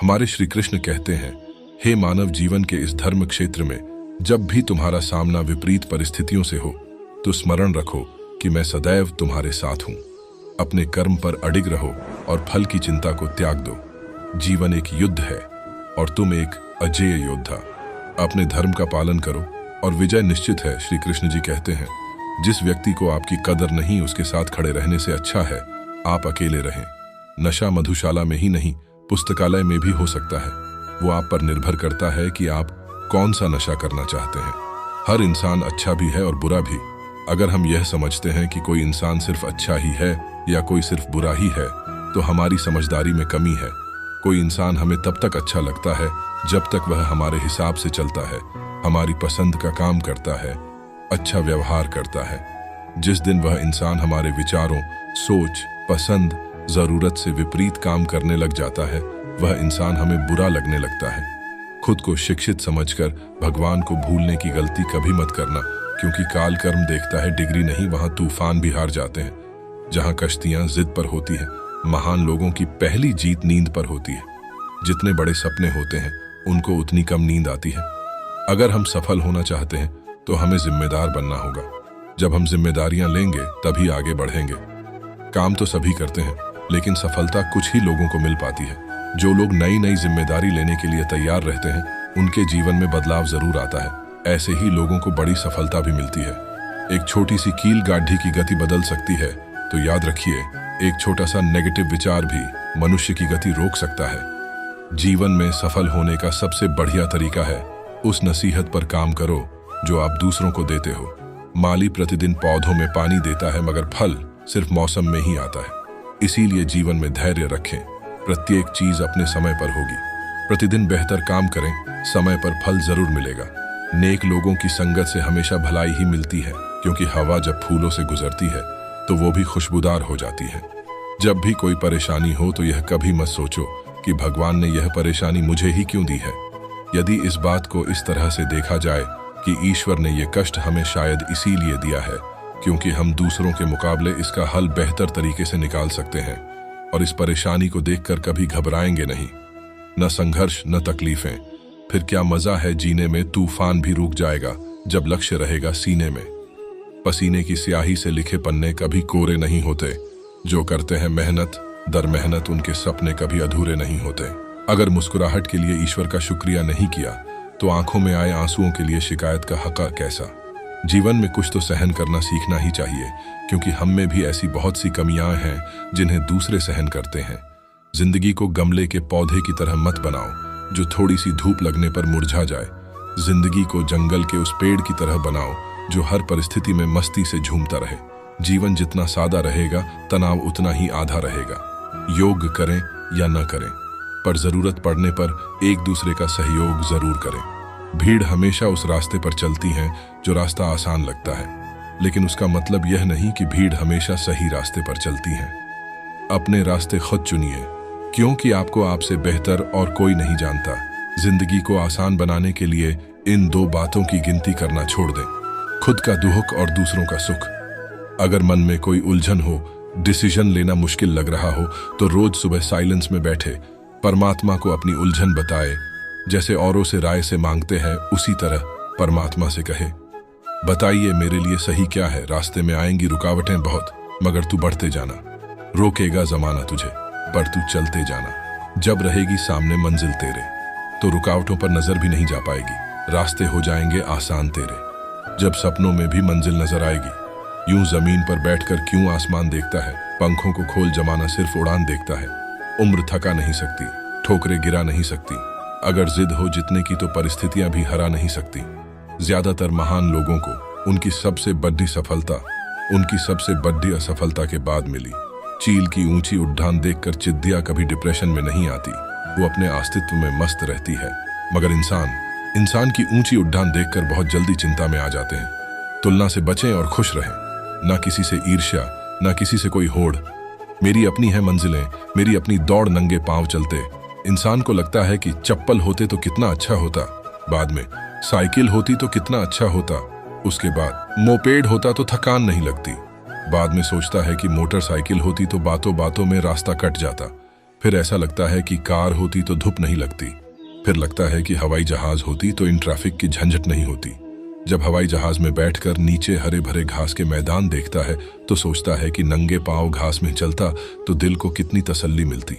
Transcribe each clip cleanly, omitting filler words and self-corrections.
हमारे श्री कृष्ण कहते हैं, हे मानव, जीवन के इस धर्म क्षेत्र में जब भी तुम्हारा सामना विपरीत परिस्थितियों से हो तो स्मरण रखो कि मैं सदैव तुम्हारे साथ हूं। अपने कर्म पर अडिग रहो और फल की चिंता को त्याग दो। जीवन एक युद्ध है और तुम एक अजेय योद्धा। अपने धर्म का पालन करो और विजय निश्चित है। श्री कृष्ण जी कहते हैं, जिस व्यक्ति को आपकी कदर नहीं, उसके साथ खड़े रहने से अच्छा है आप अकेले रहें। नशा मधुशाला में ही नहीं, पुस्तकालय में भी हो सकता है। वो आप पर निर्भर करता है कि आप कौन सा नशा करना चाहते हैं। हर इंसान अच्छा भी है और बुरा भी। अगर हम यह समझते हैं कि कोई इंसान सिर्फ अच्छा ही है या कोई सिर्फ बुरा ही है तो हमारी समझदारी में कमी है। कोई इंसान हमें तब तक अच्छा लगता है जब तक वह हमारे हिसाब से चलता है, हमारी पसंद का काम करता है, अच्छा व्यवहार करता है। जिस दिन वह इंसान हमारे विचारों, सोच, पसंद, जरूरत से विपरीत काम करने लग जाता है, वह इंसान हमें बुरा लगने लगता है। खुद को शिक्षित समझकर भगवान को भूलने की गलती कभी मत करना, क्योंकि काल कर्म देखता है, डिग्री नहीं। वहां तूफान भी हार जाते हैं। जहां कश्तियां जिद पर होती हैं, महान लोगों की पहली जीत नींद पर होती है। जितने बड़े सपने होते हैं उनको उतनी कम नींद आती है। अगर हम सफल होना चाहते हैं तो हमें जिम्मेदार बनना होगा। जब हम जिम्मेदारियां लेंगे तभी आगे बढ़ेंगे। काम तो सभी करते हैं, लेकिन सफलता कुछ ही लोगों को मिल पाती है। जो लोग नई नई जिम्मेदारी लेने के लिए तैयार रहते हैं उनके जीवन में बदलाव जरूर आता है। ऐसे ही लोगों को बड़ी सफलता भी मिलती है। एक छोटी सी कील गाढ़ी की गति बदल सकती है, तो याद रखिए, एक छोटा सा नेगेटिव विचार भी मनुष्य की गति रोक सकता है। जीवन में सफल होने का सबसे बढ़िया तरीका है उस नसीहत पर काम करो जो आप दूसरों को देते हो। माली प्रतिदिन पौधों में पानी देता है, मगर फल सिर्फ मौसम में ही आता है। इसीलिए जीवन में धैर्य रखें। प्रत्येक चीज अपने समय पर होगी। प्रतिदिन बेहतर काम करें, समय पर फल जरूर मिलेगा। नेक लोगों की संगत से हमेशा भलाई ही मिलती है, क्योंकि हवा जब फूलों से गुजरती है तो वो भी खुशबूदार हो जाती है। जब भी कोई परेशानी हो तो यह कभी मत सोचो कि भगवान ने यह परेशानी मुझे ही क्यों दी है। यदि इस बात को इस तरह से देखा जाए कि ईश्वर ने यह कष्ट हमें शायद इसीलिए दिया है क्योंकि हम दूसरों के मुकाबले इसका हल बेहतर तरीके से निकाल सकते हैं, और इस परेशानी को देखकर कभी घबराएंगे नहीं। न संघर्ष न तकलीफें, फिर क्या मजा है जीने में। तूफान भी रुक जाएगा जब लक्ष्य रहेगा सीने में। पसीने की स्याही से लिखे पन्ने कभी कोरे नहीं होते। जो करते हैं मेहनत दर मेहनत, उनके सपने कभी अधूरे नहीं होते। अगर मुस्कुराहट के लिए ईश्वर का शुक्रिया नहीं किया तो आंखों में आए आंसुओं के लिए शिकायत का हक कैसा। जीवन में कुछ तो सहन करना सीखना ही चाहिए, क्योंकि हम में भी ऐसी बहुत सी कमियां हैं जिन्हें दूसरे सहन करते हैं। जिंदगी को गमले के पौधे की तरह मत बनाओ जो थोड़ी सी धूप लगने पर मुरझा जाए। जिंदगी को जंगल के उस पेड़ की तरह बनाओ जो हर परिस्थिति में मस्ती से झूमता रहे। जीवन जितना सादा रहेगा, तनाव उतना ही आधा रहेगा। योग करें या न करें, पर जरूरत पड़ने पर एक दूसरे का सहयोग जरूर करें। भीड़ हमेशा उस रास्ते पर चलती है जो रास्ता आसान लगता है, लेकिन उसका मतलब यह नहीं कि भीड़ हमेशा सही रास्ते पर चलती है। अपने रास्ते खुद चुनिए, क्योंकि आपको आपसे बेहतर और कोई नहीं जानता। जिंदगी को आसान बनाने के लिए इन दो बातों की गिनती करना छोड़ दें, खुद का दुख और दूसरों का सुख। अगर मन में कोई उलझन हो, डिसीजन लेना मुश्किल लग रहा हो, तो रोज सुबह साइलेंस में बैठे परमात्मा को अपनी उलझन बताए। जैसे औरों से राय से मांगते हैं, उसी तरह परमात्मा से कहे, बताइए मेरे लिए सही क्या है। रास्ते में आएंगी रुकावटें बहुत, मगर तू बढ़ते जाना। रोकेगा जमाना तुझे, पर तू चलते जाना। जब रहेगी सामने मंजिल तेरे, तो रुकावटों पर नजर भी नहीं जा पाएगी। रास्ते हो जाएंगे आसान तेरे। जब सपनों में भी मंजिल नजर आएगी, यूं जमीन पर बैठकर क्यों आसमान देखता है। पंखों को खोल, जमाना सिर्फ उड़ान देखता है। उम्र थका नहीं सकती, ठोकरें गिरा नहीं सकती। अगर जिद हो जितने की तो परिस्थितियां भी हरा नहीं सकती। ज्यादातर महान लोगों को उनकी सबसे बड़ी सफलता उनकी सबसे बड़ी असफलता के बाद मिली। चील की ऊंची उड़ान देखकर चिद्दिया कभी डिप्रेशन में नहीं आती, वो अपने अस्तित्व में मस्त रहती है। मगर इंसान की ऊंची उड़ान देखकर बहुत जल्दी चिंता में आ जाते हैं। तुलना से बचें और खुश रहें। ना किसी से ईर्ष्या, ना किसी से कोई होड़। मेरी अपनी है मंजिलें, मेरी अपनी दौड़, नंगे पांव चलते। इंसान को लगता है कि चप्पल होते तो कितना अच्छा होता, बाद में साइकिल होती तो कितना अच्छा होता, उसके बाद मोपेड होता तो थकान नहीं लगती, बाद में सोचता है कि मोटरसाइकिल होती तो बातों बातों में रास्ता कट जाता, फिर ऐसा लगता है कि कार होती तो धूप नहीं लगती। फिर लगता है कि हवाई जहाज होती तो इन ट्रैफिक की झंझट नहीं होती। जब हवाई जहाज में बैठकर नीचे हरे भरे घास के मैदान देखता है तो सोचता है कि नंगे पांव घास में चलता तो दिल को कितनी तसल्ली मिलती।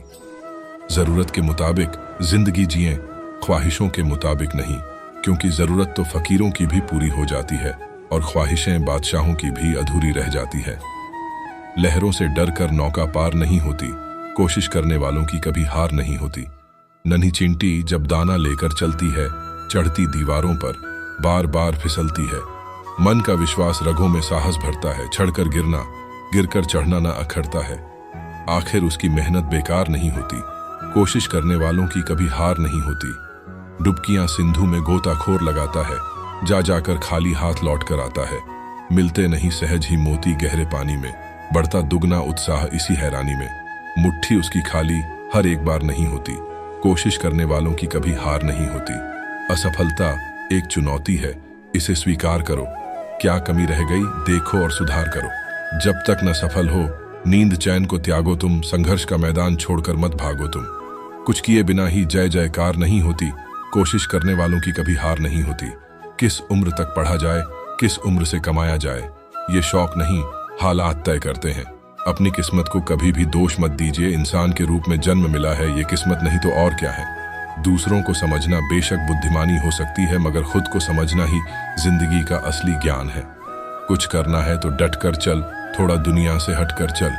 जरूरत के मुताबिक जिंदगी जिएं, ख्वाहिशों के मुताबिक नहीं, क्योंकि जरूरत तो फकीरों की भी पूरी हो जाती है और ख्वाहिशें बादशाहों की भी अधूरी रह जाती है। लहरों से डर कर नौका पार नहीं होती, कोशिश करने वालों की कभी हार नहीं होती। नन्ही चिंटी जब दाना लेकर चलती है, चढ़ती दीवारों पर बार बार फिसलती है। मन का विश्वास रगों में साहस भरता है, चढ़कर गिरना, गिरकर चढ़ना ना अखरता है। आखिर उसकी मेहनत बेकार नहीं होती, कोशिश करने वालों की कभी हार नहीं होती। डुबकियां सिंधु में गोताखोर लगाता है, जा जाकर खाली हाथ लौट कर आता है। मिलते नहीं सहज ही मोती गहरे पानी में, बढ़ता दुगना उत्साह इसी हैरानी में। मुट्ठी उसकी खाली हर एक बार नहीं होती, कोशिश करने वालों की कभी हार नहीं होती। असफलता एक चुनौती है, इसे स्वीकार करो। क्या कमी रह गई देखो और सुधार करो। जब तक न सफल हो नींद चैन को त्यागो तुम, संघर्ष का मैदान छोड़कर मत भागो तुम। कुछ किए बिना ही जय जयकार नहीं होती, कोशिश करने वालों की कभी हार नहीं होती। किस उम्र तक पढ़ा जाए, किस उम्र से कमाया जाए, ये शौक नहीं हालात तय करते हैं। अपनी किस्मत को कभी भी दोष मत दीजिए, इंसान के रूप में जन्म मिला है, ये किस्मत नहीं तो और क्या है। दूसरों को समझना बेशक बुद्धिमानी हो सकती है, मगर खुद को समझना ही जिंदगी का असली ज्ञान है। कुछ करना है तो डट कर चल, थोड़ा दुनिया से हट कर चल।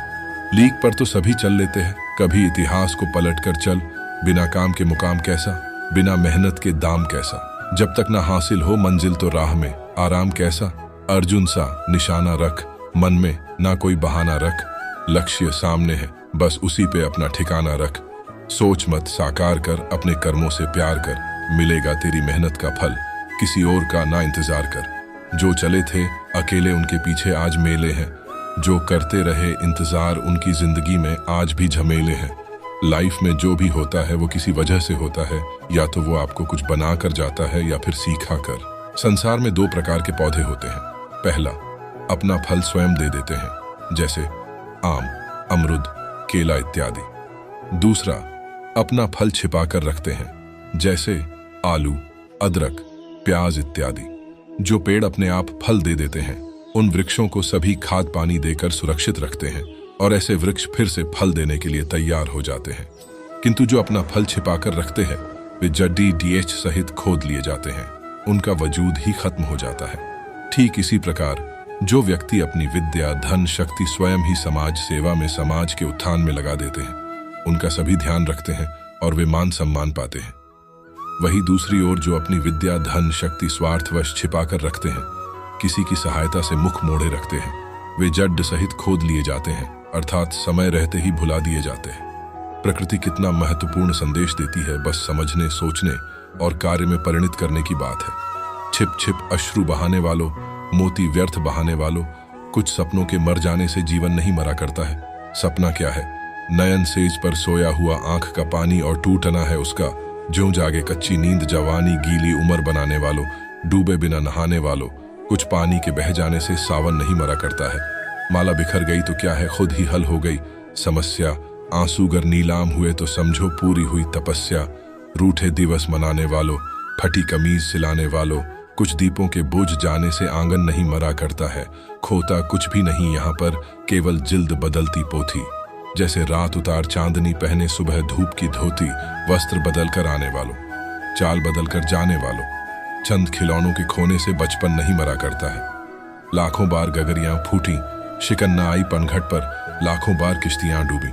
लीक पर तो सभी चल लेते हैं, कभी इतिहास को पलट कर चल। बिना काम के मुकाम कैसा, बिना मेहनत के दाम कैसा। जब तक ना हासिल हो मंजिल तो राह में आराम कैसा। अर्जुन सा निशाना रख, मन में ना कोई बहाना रख। लक्ष्य सामने है, बस उसी पे अपना ठिकाना रख। सोच मत साकार कर, अपने कर्मों से प्यार कर। मिलेगा तेरी मेहनत का फल, किसी और का ना इंतजार कर। जो चले थे अकेले उनके पीछे आज मेले हैं, जो करते रहे इंतजार उनकी जिंदगी में आज भी झमेले हैं। लाइफ में जो भी होता है वो किसी वजह से होता है, या तो वो आपको कुछ बना कर जाता है या फिर सीखा कर। संसार में दो प्रकार के पौधे होते हैं। पहला, अपना फल स्वयं दे देते हैं, जैसे आम, अमरूद, केला इत्यादि। दूसरा, अपना फल छिपा कर रखते हैं, जैसे आलू, अदरक, प्याज इत्यादि। जो पेड़ अपने आप फल दे देते हैं उन वृक्षों को सभी खाद पानी देकर सुरक्षित रखते हैं और ऐसे वृक्ष फिर से फल देने के लिए तैयार हो जाते हैं। किंतु जो अपना फल छिपाकर रखते हैं वे जड्डी डीएच सहित खोद लिए जाते हैं, उनका वजूद ही खत्म हो जाता है। ठीक इसी प्रकार जो व्यक्ति अपनी विद्या, धन, शक्ति स्वयं ही समाज सेवा में, समाज के उत्थान में लगा देते हैं, उनका सभी ध्यान रखते हैं और वे मान सम्मान पाते हैं। वही दूसरी ओर जो अपनी विद्या, धन, शक्ति स्वार्थवश छिपाकर रखते हैं, किसी की सहायता से मुख मोड़े रखते हैं, वे जड्ड सहित खोद लिए जाते हैं, अर्थात समय रहते ही भुला दिए जाते हैं। प्रकृति कितना महत्वपूर्ण संदेश देती है, बस समझने, सोचने और कार्य में परिणित करने की बात है। छिप छिप अश्रु बहाने वालों, मोती व्यर्थ बहाने वालों, कुछ सपनों के मर जाने से जीवन नहीं मरा करता है। सपना क्या है? नयन सेज पर सोया हुआ आंख का पानी और टूटना है उसका। ज्यों जागे कच्ची नींद जवानी, गीली उम्र बनाने वालों, डूबे बिना नहाने वालों, कुछ पानी के बह जाने से सावन नहीं मरा करता है। माला बिखर गई तो क्या है, खुद ही हल हो गई समस्या। आंसू गर नीलाम हुए तो समझो पूरी हुई तपस्या। रूठे दिवस मनाने वालों, फटी कमीज सिलाने वालों, कुछ दीपों के बुझ जाने से आंगन नहीं मरा करता है। खोता कुछ भी नहीं यहाँ पर, केवल जिल्द बदलती पोथी। जैसे रात उतार चांदनी पहने सुबह धूप की धोती। वस्त्र बदल कर आने वालों, चाल बदल कर जाने वालों, चंद खिलौनों के खोने से बचपन नहीं मरा करता है। लाखों बार गगरियां फूटी, शिकन न आई पनघट पर, लाखों बार किश्तियां डूबी।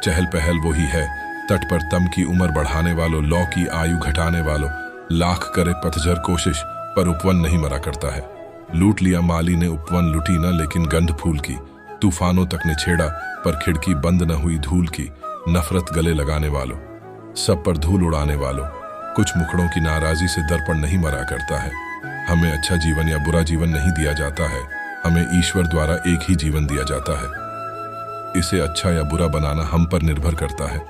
चहल पहल वही है, तट पर तम की उम्र बढ़ाने वालों, लौ की आयु घटाने वालों। लाख करे पतझर कोशिश पर उपवन नहीं मरा करता है। लूट लिया माली ने उपवन, लुटी न लेकिन गंध फूल की। तूफानों तक ने छेड़ा पर खिड़की बंद न हुई धूल की। नफरत गले लगाने वालों, सब पर धूल उड़ाने वालों, कुछ मुखड़ों की नाराजी से दर्पण नहीं मरा करता है। हमें अच्छा जीवन या बुरा जीवन नहीं दिया जाता है, हमें ईश्वर द्वारा एक ही जीवन दिया जाता है। इसे अच्छा या बुरा बनाना हम पर निर्भर करता है।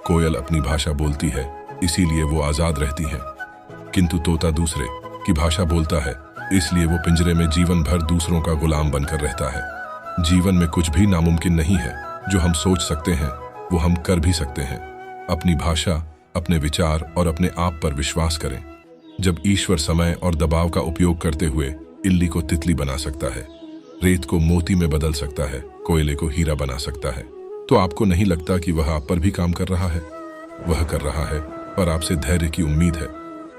कोयल अपनी भाषा बोलती है, इसीलिए वो आजाद रहती है, किंतु तोता दूसरे की भाषा बोलता है, इसलिए वो पिंजरे में जीवन भर दूसरों का गुलाम बनकर रहता है। जीवन में कुछ भी नामुमकिन नहीं है। जो हम सोच सकते हैं वो हम कर भी सकते हैं। अपनी भाषा, अपने विचार और अपने आप पर विश्वास करें। जब ईश्वर समय और दबाव का उपयोग करते हुए इल्ली को तितली बना सकता है, रेत को मोती में बदल सकता है, कोयले को हीरा बना सकता है, तो आपको नहीं लगता कि वह आप पर भी काम कर रहा है? वह कर रहा है, पर आपसे धैर्य की उम्मीद है।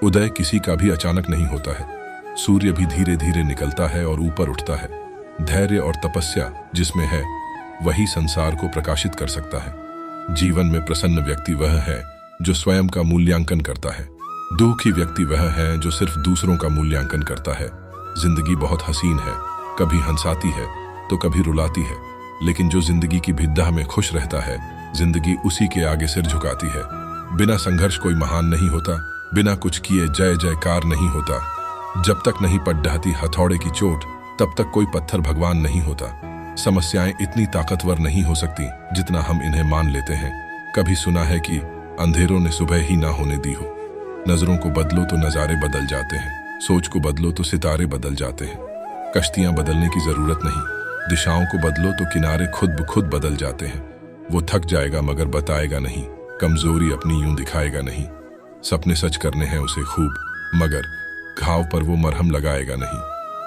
उदय किसी का भी अचानक नहीं होता है। सूर्य भी धीरे धीरे निकलता है और ऊपर उठता है। धैर्य और तपस्या जिसमें है, वही संसार को प्रकाशित कर सकता है। जीवन में प्रसन्न व्यक्ति वह है जो स्वयं का मूल्यांकन करता है। दुखी व्यक्ति वह है जो सिर्फ दूसरों का मूल्यांकन करता है। जिंदगी बहुत हसीन है, कभी हंसाती है तो कभी रुलाती है, लेकिन जो जिंदगी की भिद्दा में खुश रहता है, जिंदगी उसी के आगे सिर झुकाती है। बिना संघर्ष कोई महान नहीं होता, बिना कुछ किए जय जयकार नहीं होता। जब तक नहीं पड्ढाती हथौड़े की चोट, तब तक कोई पत्थर भगवान नहीं होता। समस्याएं इतनी ताकतवर नहीं हो सकती जितना हम इन्हें मान लेते हैं। कभी सुना है कि अंधेरों ने सुबह ही ना होने दी हो। नजरों को बदलो तो नजारे बदल जाते हैं, सोच को बदलो तो सितारे बदल जाते हैं। कश्तियां बदलने की जरूरत नहीं, दिशाओं को बदलो तो किनारे खुद ब खुद बदल जाते हैं। वो थक जाएगा मगर बताएगा नहीं, कमजोरी अपनी यूं दिखाएगा नहीं। सपने सच करने हैं उसे खूब, मगर घाव पर वो मरहम लगाएगा नहीं।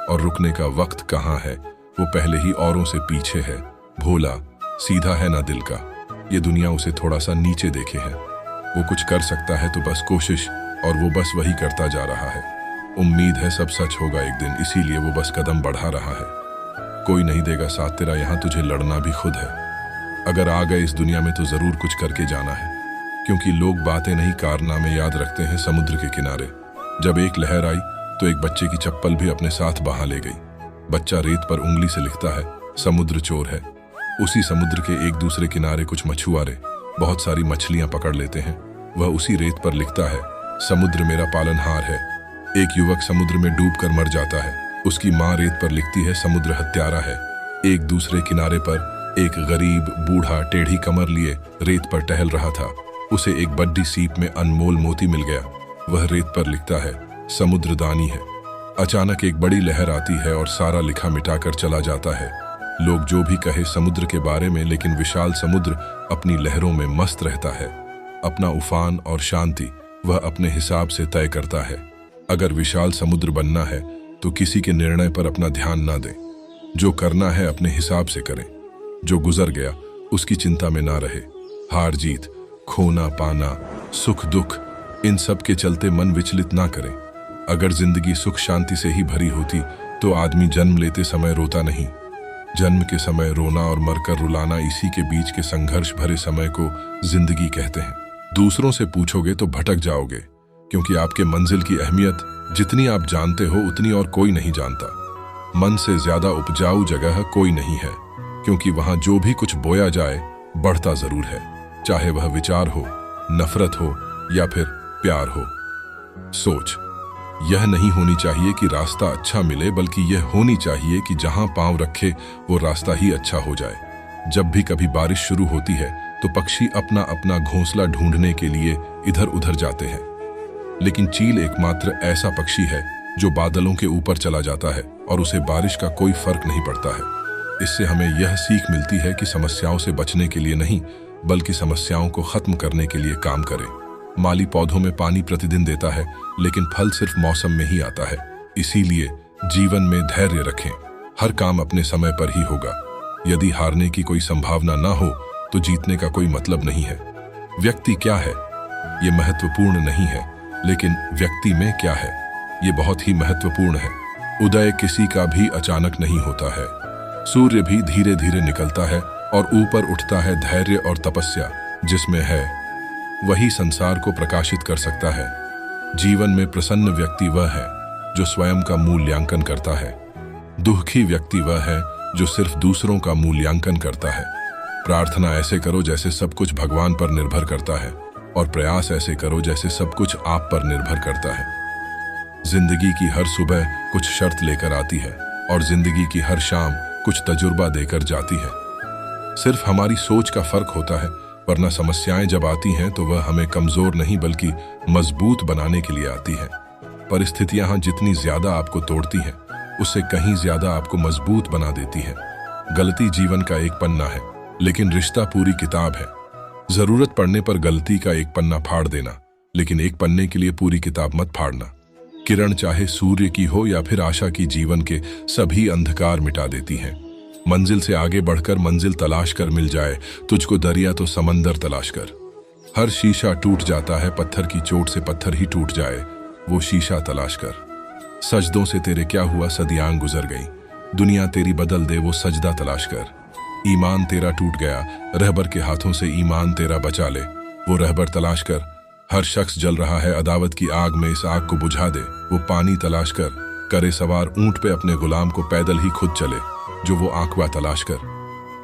और रुकने का वक्त कहाँ है, वो पहले ही औरों से पीछे है। भोला सीधा है ना दिल का, ये दुनिया उसे थोड़ा सा नीचे देखे है। वो कुछ कर सकता है तो बस कोशिश, और वो बस वही करता जा रहा है। उम्मीद है सब सच होगा एक दिन, इसीलिए वो बस कदम बढ़ा रहा है। कोई नहीं देगा साथ तेरा, यहाँ तुझे लड़ना भी खुद है। अगर आ गए इस दुनिया में तो जरूर कुछ करके जाना है, क्योंकि लोग बातें नहीं कारनामे याद रखते हैं। समुद्र के किनारे जब एक लहर आई तो एक बच्चे की चप्पल भी अपने साथ बहा ले गई। बच्चा रेत पर उंगली से लिखता है, समुद्र चोर है। उसी समुद्र के एक दूसरे किनारे कुछ मछुआरे बहुत सारी मछलियां पकड़ लेते हैं। वह उसी रेत पर लिखता है, समुद्र मेरा पालनहार है। एक युवक समुद्र में डूबकर मर जाता है। उसकी माँ रेत पर लिखती है, समुद्र हत्यारा है। एक दूसरे किनारे पर एक गरीब बूढ़ा टेढ़ी कमर लिए रेत पर टहल रहा था। उसे एक बड्डी सीप में अनमोल मोती मिल गया। वह रेत पर लिखता है, समुद्र दानी है। अचानक एक बड़ी लहर आती है और सारा लिखा मिटाकर चला जाता है। लोग जो भी कहे समुद्र के बारे में, लेकिन विशाल समुद्र अपनी लहरों में मस्त रहता है। अपना उफान और शांति वह अपने हिसाब से तय करता है। अगर विशाल समुद्र बनना है तो किसी के निर्णय पर अपना ध्यान ना दें। जो करना है अपने हिसाब से करें। जो गुजर गया उसकी चिंता में ना रहे। हार जीत, खोना पाना, सुख दुख, इन सब के चलते मन विचलित ना करें। अगर जिंदगी सुख शांति से ही भरी होती तो आदमी जन्म लेते समय रोता नहीं। जन्म के समय रोना और मरकर रुलाना, इसी के बीच के संघर्ष भरे समय को जिंदगी कहते हैं। दूसरों से पूछोगे तो भटक जाओगे, क्योंकि आपके मंजिल की अहमियत जितनी आप जानते हो उतनी और कोई नहीं जानता। मन से ज्यादा उपजाऊ जगह कोई नहीं है, क्योंकि वहां जो भी कुछ बोया जाए बढ़ता जरूर है, चाहे वह विचार हो, नफरत हो या फिर प्यार हो। सोच यह नहीं होनी चाहिए कि रास्ता अच्छा मिले, बल्कि यह होनी चाहिए कि जहां पांव रखे वो रास्ता ही अच्छा हो जाए। जब भी कभी बारिश शुरू होती है तो पक्षी अपना अपना घोंसला ढूंढने के लिए इधर उधर जाते हैं, लेकिन चील एकमात्र ऐसा पक्षी है जो बादलों के ऊपर चला जाता है और उसे बारिश का कोई फर्क नहीं पड़ता है। इससे हमें यह सीख मिलती है कि समस्याओं से बचने के लिए नहीं, बल्कि समस्याओं को खत्म करने के लिए काम करें। माली पौधों में पानी प्रतिदिन देता है, लेकिन फल सिर्फ मौसम में ही आता है। इसीलिए जीवन में धैर्य रखें। हर काम अपने समय पर ही होगा। यदि हारने की कोई संभावना ना हो तो जीतने का कोई मतलब नहीं है। व्यक्ति क्या है ये महत्वपूर्ण नहीं है, लेकिन व्यक्ति में क्या है ये बहुत ही महत्वपूर्ण है। उदय किसी का भी अचानक नहीं होता है। सूर्य भी धीरे धीरे निकलता है और ऊपर उठता है। धैर्य और तपस्या जिसमें है, वही संसार को प्रकाशित कर सकता है। जीवन में प्रसन्न व्यक्ति वह है जो स्वयं का मूल्यांकन करता है। दुखी व्यक्ति वह है जो सिर्फ दूसरों का मूल्यांकन करता है। प्रार्थना ऐसे करो जैसे सब कुछ भगवान पर निर्भर करता है, और प्रयास ऐसे करो जैसे सब कुछ आप पर निर्भर करता है। जिंदगी की हर सुबह कुछ शर्त लेकर आती है, और जिंदगी की हर शाम कुछ तजुर्बा देकर जाती है। सिर्फ हमारी सोच का फर्क होता है, वरना समस्याएं जब आती हैं तो वह हमें कमजोर नहीं बल्कि मजबूत बनाने के लिए आती है। परिस्थितियां जितनी ज्यादा आपको तोड़ती हैं, उससे कहीं ज्यादा आपको मजबूत बना देती है। गलती जीवन का एक पन्ना है, लेकिन रिश्ता पूरी किताब है। जरूरत पड़ने पर गलती का एक पन्ना फाड़ देना, लेकिन एक पन्ने के लिए पूरी किताब मत फाड़ना। किरण चाहे सूर्य की हो या फिर आशा की, जीवन के सभी अंधकार मिटा देती हैं। मंजिल से आगे बढ़कर मंजिल तलाश कर मिल जाए तुझको दरिया तो समंदर तलाश कर। हर शीशा टूट जाता है, पत्थर की चोट से पत्थर ही टूट जाए, वो शीशा तलाश कर। सजदों से तेरे क्या हुआ, सदियां गुजर गई, दुनिया तेरी बदल दे, वो सजदा तलाश कर। ईमान तेरा टूट गया, रहबर के हाथों से ईमान तेरा बचा ले, वो रहबर तलाश कर। हर शख्स जल रहा है अदावत की आग में, इस आग को बुझा दे, वो पानी तलाश कर। करे सवार ऊंट पे अपने गुलाम को पैदल ही खुद चले, जो वो आंकवा तलाश कर।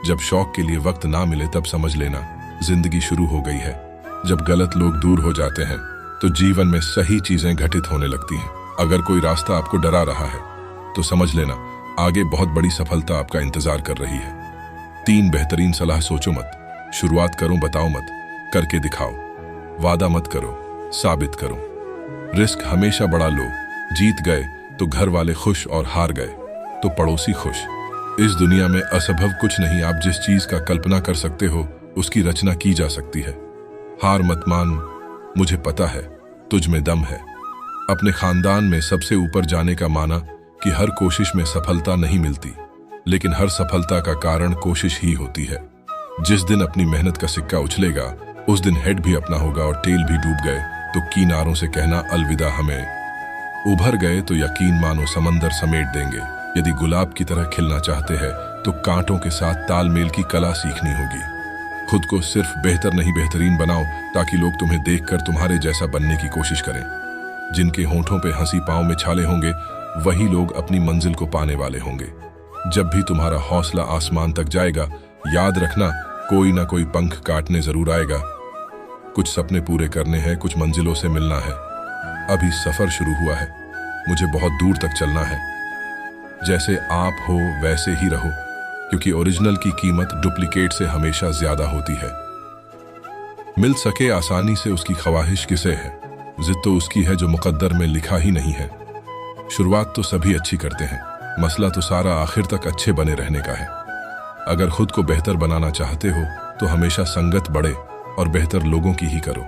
जब शौक के लिए वक्त ना मिले तब समझ लेना जिंदगी शुरू हो गई है। जब गलत लोग दूर हो जाते हैं तो जीवन में सही चीजें घटित होने लगती हैं। अगर कोई रास्ता आपको डरा रहा है तो समझ लेना आगे बहुत बड़ी सफलता आपका इंतजार कर रही है। 3 बेहतरीन सलाह सोचो मत, शुरुआत करो बताओ मत, करके दिखाओ। वादा मत करो, साबित करो। रिस्क हमेशा बढ़ा लो, जीत गए तो घर वाले खुश और हार गए तो पड़ोसी खुश। इस दुनिया में असंभव कुछ नहीं, आप जिस चीज का कल्पना कर सकते हो उसकी रचना की जा सकती है। हार मत मान, मुझे पता है तुझ में दम है। अपने खानदान में सबसे ऊपर जाने का माना कि हर कोशिश में सफलता नहीं मिलती, लेकिन हर सफलता का कारण कोशिश ही होती है। जिस दिन अपनी मेहनत का सिक्का उछलेगा उस दिन हेड भी अपना होगा और टेल भी डूब गए तो किनारों से कहना अलविदा हमें। उभर गए तो यकीन मानो समंदर समेट देंगे। यदि गुलाब की तरह खिलना चाहते हैं तो कांटों के साथ तालमेल की कला सीखनी होगी। खुद को सिर्फ बेहतर नहीं बेहतरीन बनाओ ताकि लोग तुम्हें देखकर तुम्हारे जैसा बनने की कोशिश करें। जिनके होंठों पे हंसी पांव में छाले होंगे वही लोग अपनी मंजिल को पाने वाले होंगे। जब भी तुम्हारा हौसला आसमान तक जाएगा याद रखना कोई ना कोई पंख काटने जरूर आएगा। कुछ सपने पूरे करने हैं, कुछ मंजिलों से मिलना है। अभी सफर शुरू हुआ है, मुझे बहुत दूर तक चलना है। जैसे आप हो वैसे ही रहो, क्योंकि ओरिजिनल की कीमत डुप्लीकेट से हमेशा ज्यादा होती है। मिल सके आसानी से उसकी ख्वाहिश किसे है, जिद तो उसकी है जो मुकद्दर में लिखा ही नहीं है। शुरुआत तो सभी अच्छी करते हैं, मसला तो सारा आखिर तक अच्छे बने रहने का है। अगर खुद को बेहतर बनाना चाहते हो तो हमेशा संगत बढ़े और बेहतर लोगों की ही करो।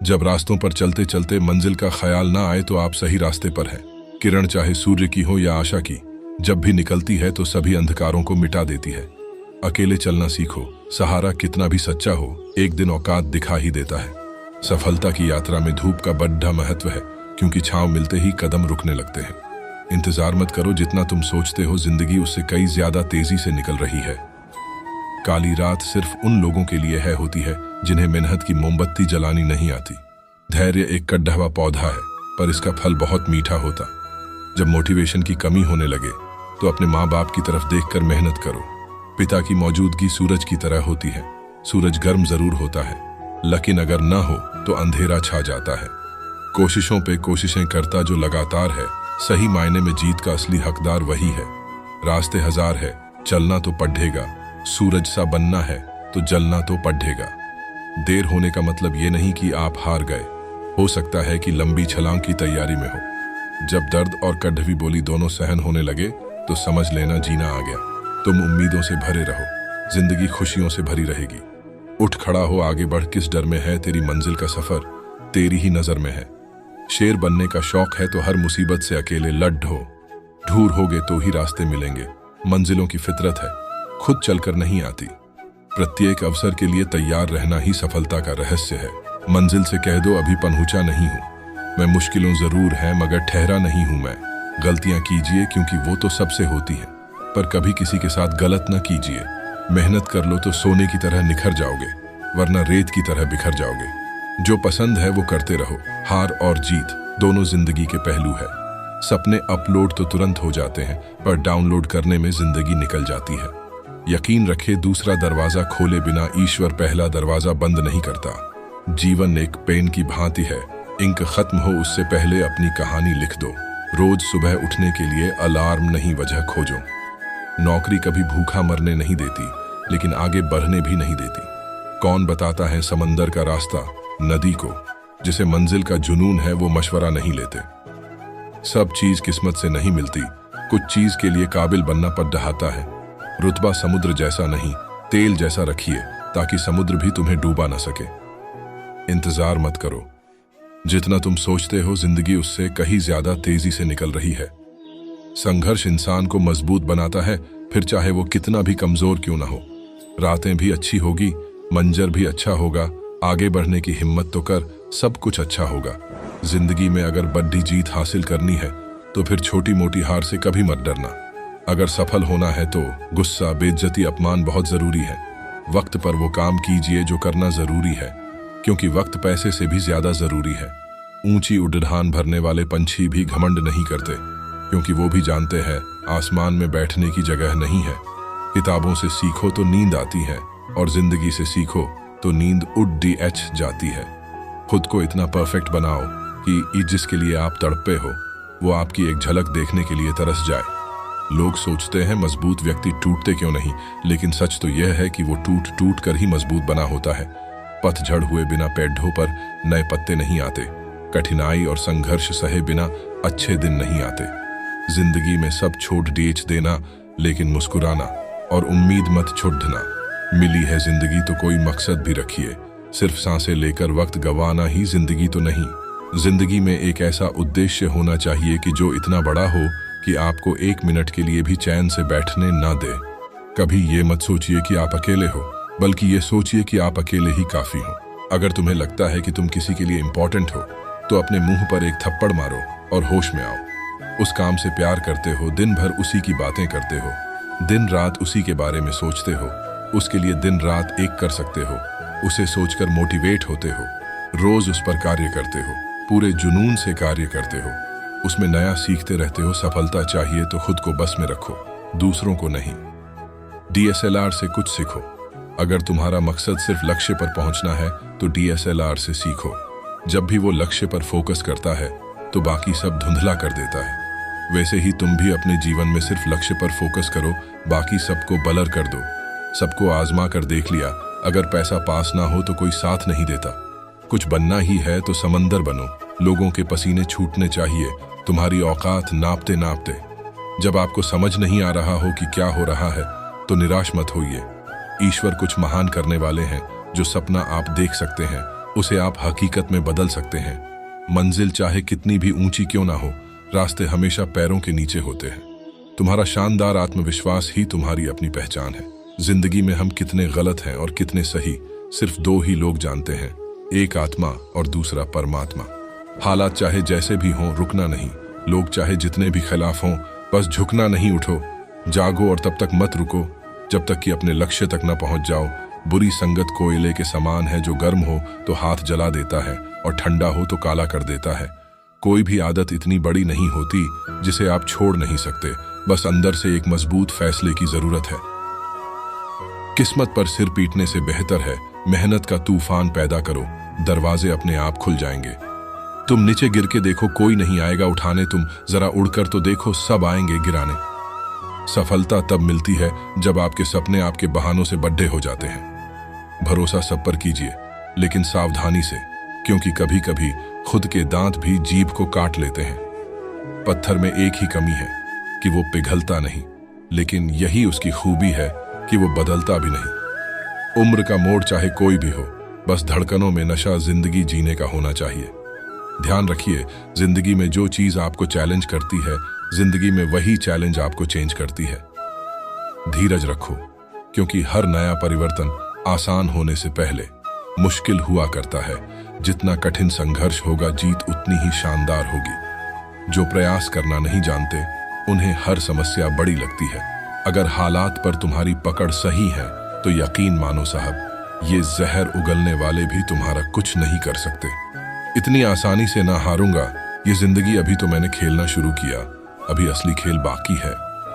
जब रास्तों पर चलते चलते मंजिल का ख्याल ना आए तो आप सही रास्ते पर हैं। किरण चाहे सूर्य की हो या आशा की, जब भी निकलती है तो सभी अंधकारों को मिटा देती है। अकेले चलना सीखो, सहारा कितना भी सच्चा हो एक दिन औकात दिखा ही देता है। सफलता की यात्रा में धूप का बड़ा महत्व है, क्योंकि छांव मिलते ही कदम रुकने लगते हैं। इंतजार मत करो, जितना तुम सोचते हो जिंदगी उससे कई ज्यादा तेजी से निकल रही है। काली रात सिर्फ उन लोगों के लिए होती है जिन्हें मेहनत की मोमबत्ती जलानी नहीं आती। धैर्य एक कटा हुआ पौधा है, पर इसका फल बहुत मीठा होता। जब मोटिवेशन की कमी होने लगे तो अपने माँ बाप की तरफ देखकर मेहनत करो। पिता की मौजूदगी सूरज की तरह होती है। सूरज गर्म जरूर होता है, लेकिन अगर न हो तो अंधेरा छा जाता है। कोशिशों पे कोशिशें करता जो लगातार है, सही मायने में जीत का असली हकदार वही है। रास्ते हजार है, चलना तो पढ़ेगा। सूरज सा बनना है तो जलना तो पढ़ेगा। देर होने का मतलब ये नहीं कि आप हार गए, हो सकता है कि लंबी छलांग की तैयारी में हो। जब दर्द और कड़वी बोली दोनों सहन होने लगे तो समझ लेना जीना आ गया। तुम उम्मीदों से भरे रहो, जिंदगी खुशियों से भरी रहेगी। उठ खड़ा हो, आगे बढ़, किस डर में है, तेरी मंजिल का सफर तेरी ही नजर में है। शेर बनने का शौक है तो हर मुसीबत से अकेले लड़ हो। ढूर होगे तो ही रास्ते मिलेंगे। मंजिलों की फितरत है, खुद चलकर नहीं आती। प्रत्येक अवसर के लिए तैयार रहना ही सफलता का रहस्य है। मंजिल से कह दो अभी पहुंचा नहीं हूं मैं, मुश्किलों जरूर है मगर ठहरा नहीं हूं मैं। गलतियां कीजिए क्योंकि वो तो सबसे होती हैं, पर कभी किसी के साथ गलत न कीजिए। मेहनत कर लो तो सोने की तरह निखर जाओगे, वरना रेत की तरह बिखर जाओगे। जो पसंद है वो करते रहो। हार और जीत दोनों जिंदगी के पहलू है। सपने अपलोड तो तुरंत हो जाते हैं, पर डाउनलोड करने में जिंदगी निकल जाती है। यकीन रखे, दूसरा दरवाजा खोले बिना ईश्वर पहला दरवाजा बंद नहीं करता। जीवन एक पेन की भांति है, इंक खत्म हो उससे पहले अपनी कहानी लिख दो। रोज सुबह उठने के लिए अलार्म नहीं, वजह खोजो। नौकरी कभी भूखा मरने नहीं देती, लेकिन आगे बढ़ने भी नहीं देती। कौन बताता है समंदर का रास्ता नदी को? जिसे मंजिल का जुनून है वो मशवरा नहीं लेते। सब चीज किस्मत से नहीं मिलती, कुछ चीज के लिए काबिल बनना पड़ रहाता है। रुतबा समुद्र जैसा नहीं, तेल जैसा रखिए। ताकि समुद्र भी तुम्हें डूबा न सके। इंतजार मत करो। जितना तुम सोचते हो जिंदगी उससे कहीं ज्यादा तेजी से निकल रही है। संघर्ष इंसान को मजबूत बनाता है, फिर चाहे वो कितना भी कमजोर क्यों ना हो। रातें भी अच्छी होगी, मंजर भी अच्छा होगा, आगे बढ़ने की हिम्मत तो कर, सब कुछ अच्छा होगा। जिंदगी में अगर बड़ी जीत हासिल करनी है तो फिर छोटी मोटी हार से कभी मत डरना। अगर सफल होना है तो गुस्सा, बेइज्जती, अपमान बहुत जरूरी है। वक्त पर वो काम कीजिए जो करना जरूरी है, क्योंकि वक्त पैसे से भी ज्यादा जरूरी है। ऊंची उड़ान भरने वाले पंछी भी घमंड नहीं करते, क्योंकि वो भी जानते हैं आसमान में बैठने की जगह नहीं है। किताबों से सीखो तो नींद आती है, और जिंदगी से सीखो तो नींद उड़ जाती है। खुद को इतना परफेक्ट बनाओ कि जिसके लिए आप तड़पे हो वो आपकी एक झलक देखने के लिए तरस जाए। लोग सोचते हैं मजबूत व्यक्ति टूटते क्यों नहीं, लेकिन सच तो यह है कि वो टूट टूट कर ही मजबूत बना होता है। पतझड़ हुए बिना पेड़ों पर नए पत्ते नहीं आते। कठिनाई और संघर्ष सहे बिना अच्छे दिन नहीं आते। जिंदगी में सब छोड़ देना, लेकिन मुस्कुराना और उम्मीद मत छोड़ना। मिली है जिंदगी तो कोई मकसद भी रखिए। सिर्फ सांसें लेकर वक्त गंवाना ही जिंदगी तो नहीं। जिंदगी में एक ऐसा उद्देश्य होना चाहिए कि जो इतना बड़ा हो कि आपको 1 मिनट के लिए भी चैन से बैठने ना दे। कभी ये मत सोचिए कि आप अकेले हो, बल्कि ये सोचिए कि आप अकेले ही काफी हो। अगर तुम्हें लगता है कि तुम किसी के लिए इंपॉर्टेंट हो तो अपने मुंह पर एक थप्पड़ मारो और होश में आओ। उस काम से प्यार करते हो, दिन भर उसी की बातें करते हो, दिन रात उसी के बारे में सोचते हो, उसके लिए दिन रात एक कर सकते हो, उसे सोचकर मोटिवेट होते हो, रोज उस पर कार्य करते हो, पूरे जुनून से कार्य करते हो, उसमें नया सीखते रहते हो। सफलता चाहिए तो खुद को बस में रखो, दूसरों को नहीं। DSLR से कुछ सीखो। अगर तुम्हारा मकसद सिर्फ लक्ष्य पर पहुंचना है तो DSLR से सीखो। जब भी वो लक्ष्य पर फोकस करता है तो बाकी सब धुंधला कर देता है। वैसे ही तुम भी अपने जीवन में सिर्फ लक्ष्य पर फोकस करो, बाकी सबको ब्लर कर दो। सबको आजमा कर देख लिया, अगर पैसा पास ना हो तो कोई साथ नहीं देता। कुछ बनना ही है तो समंदर बनो। लोगों के पसीने छूटने चाहिए, तुम्हारी औकात नापते नापते। जब आपको समझ नहीं आ रहा हो कि क्या हो रहा है तो निराश मत होइए। ईश्वर कुछ महान करने वाले हैं। जो सपना आप देख सकते हैं उसे आप हकीकत में बदल सकते हैं। मंजिल चाहे कितनी भी ऊंची क्यों ना हो, रास्ते हमेशा पैरों के नीचे होते हैं। तुम्हारा शानदार आत्मविश्वास ही तुम्हारी अपनी पहचान है। जिंदगी में हम कितने गलत हैं और कितने सही, सिर्फ 2 ही लोग जानते हैं, एक आत्मा और दूसरा परमात्मा। हालात चाहे जैसे भी हों, रुकना नहीं। लोग चाहे जितने भी खिलाफ हों, बस झुकना नहीं, उठो, जागो और तब तक मत रुको जब तक कि अपने लक्ष्य तक न पहुंच जाओ। बुरी संगत कोयले के समान है, जो गर्म हो तो हाथ जला देता है और ठंडा हो तो काला कर देता है। कोई भी आदत इतनी बड़ी नहीं होती जिसे आप छोड़ नहीं सकते, बस अंदर से एक मजबूत फैसले की जरूरत है। किस्मत पर सिर पीटने से बेहतर है मेहनत का तूफान पैदा करो, दरवाजे अपने आप खुल जाएंगे। तुम नीचे गिर के देखो, कोई नहीं आएगा उठाने, तुम जरा उड़कर तो देखो, सब आएंगे गिराने। सफलता तब मिलती है जब आपके सपने आपके बहानों से बड्ढे हो जाते हैं। भरोसा सब पर कीजिए, लेकिन सावधानी से, क्योंकि कभी कभी खुद के दांत भी जीभ को काट लेते हैं। पत्थर में एक ही कमी है कि वो पिघलता नहीं, लेकिन यही उसकी खूबी है कि वो बदलता भी नहीं। उम्र का मोड़ चाहे कोई भी हो, बस धड़कनों में नशा जिंदगी जीने का होना चाहिए। ध्यान रखिए, जिंदगी में जो चीज आपको चैलेंज करती है, जिंदगी में वही चैलेंज आपको चेंज करती है। धीरज रखो, क्योंकि हर नया परिवर्तन आसान होने से पहले मुश्किल हुआ करता है। जितना कठिन संघर्ष होगा, जीत उतनी ही शानदार होगी। जो प्रयास करना नहीं जानते, उन्हें हर समस्या बड़ी लगती है। अगर हालात पर तुम्हारी पकड़ सही है तो यकीन मानो साहब, ये जहर उगलने वाले भी तुम्हारा कुछ नहीं कर सकते। इतनी आसानी से ना हारूंगा, ये जिंदगी अभी तो मैंने खेलना शुरू किया, अभी असली खेल बाकी है।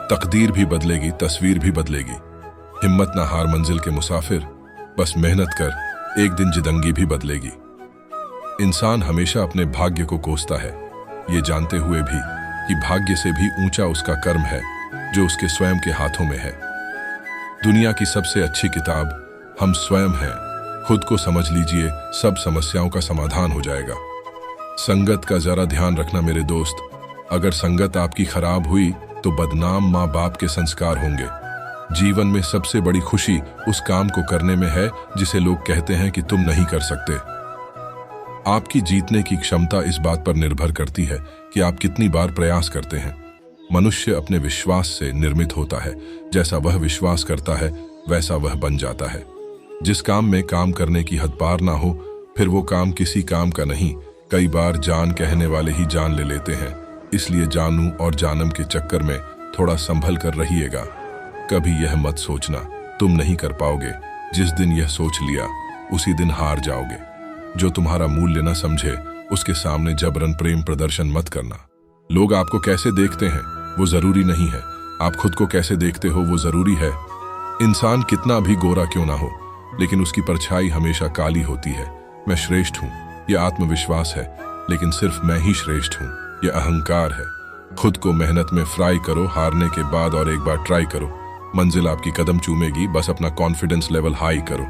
तकदीर भी बदलेगी, तस्वीर भी बदलेगी। हिम्मत ना हार मंजिल के मुसाफिर, बस मेहनत कर, एक दिन जिंदगी भी बदलेगी। इंसान हमेशा अपने भाग्य को कोसता है, ये जानते हुए भी कि भाग्य से भी ऊंचा उसका कर्म है जो उसके स्वयं के हाथों में है। दुनिया की सबसे अच्छी किताब हम स्वयं हैं। खुद को समझ लीजिए, सब समस्याओं का समाधान हो जाएगा। संगत का जरा ध्यान रखना मेरे दोस्त। अगर संगत आपकी खराब हुई तो बदनाम माँ बाप के संस्कार होंगे। जीवन में सबसे बड़ी खुशी उस काम को करने में है जिसे लोग कहते हैं कि तुम नहीं कर सकते। आपकी जीतने की क्षमता इस बात पर निर्भर करती है कि आप कितनी बार प्रयास करते हैं। मनुष्य अपने विश्वास से निर्मित होता है। जैसा वह विश्वास करता है वैसा वह बन जाता है। जिस काम में काम करने की हद पार ना हो, फिर वो काम किसी काम का नहीं। कई बार जान कहने वाले ही जान ले लेते हैं। इसलिए जानू और जानम के चक्कर में थोड़ा संभल कर रहिएगा। कभी यह मत सोचना तुम नहीं कर पाओगे। जिस दिन यह सोच लिया उसी दिन हार जाओगे। जो तुम्हारा मूल्य न समझे उसके सामने जबरन प्रेम प्रदर्शन मत करना। लोग आपको कैसे देखते हैं वो जरूरी नहीं है, आप खुद को कैसे देखते हो वो जरूरी है। इंसान कितना भी गोरा क्यों ना हो, लेकिन उसकी परछाई हमेशा काली होती है। मैं श्रेष्ठ हूँ यह आत्मविश्वास है, लेकिन सिर्फ मैं ही श्रेष्ठ हूँ यह अहंकार है। खुद को मेहनत में फ्राई करो, हारने के बाद और एक बार ट्राई करो। मंजिल आपकी कदम चूमेगी, बस अपना कॉन्फिडेंस लेवल हाई करो।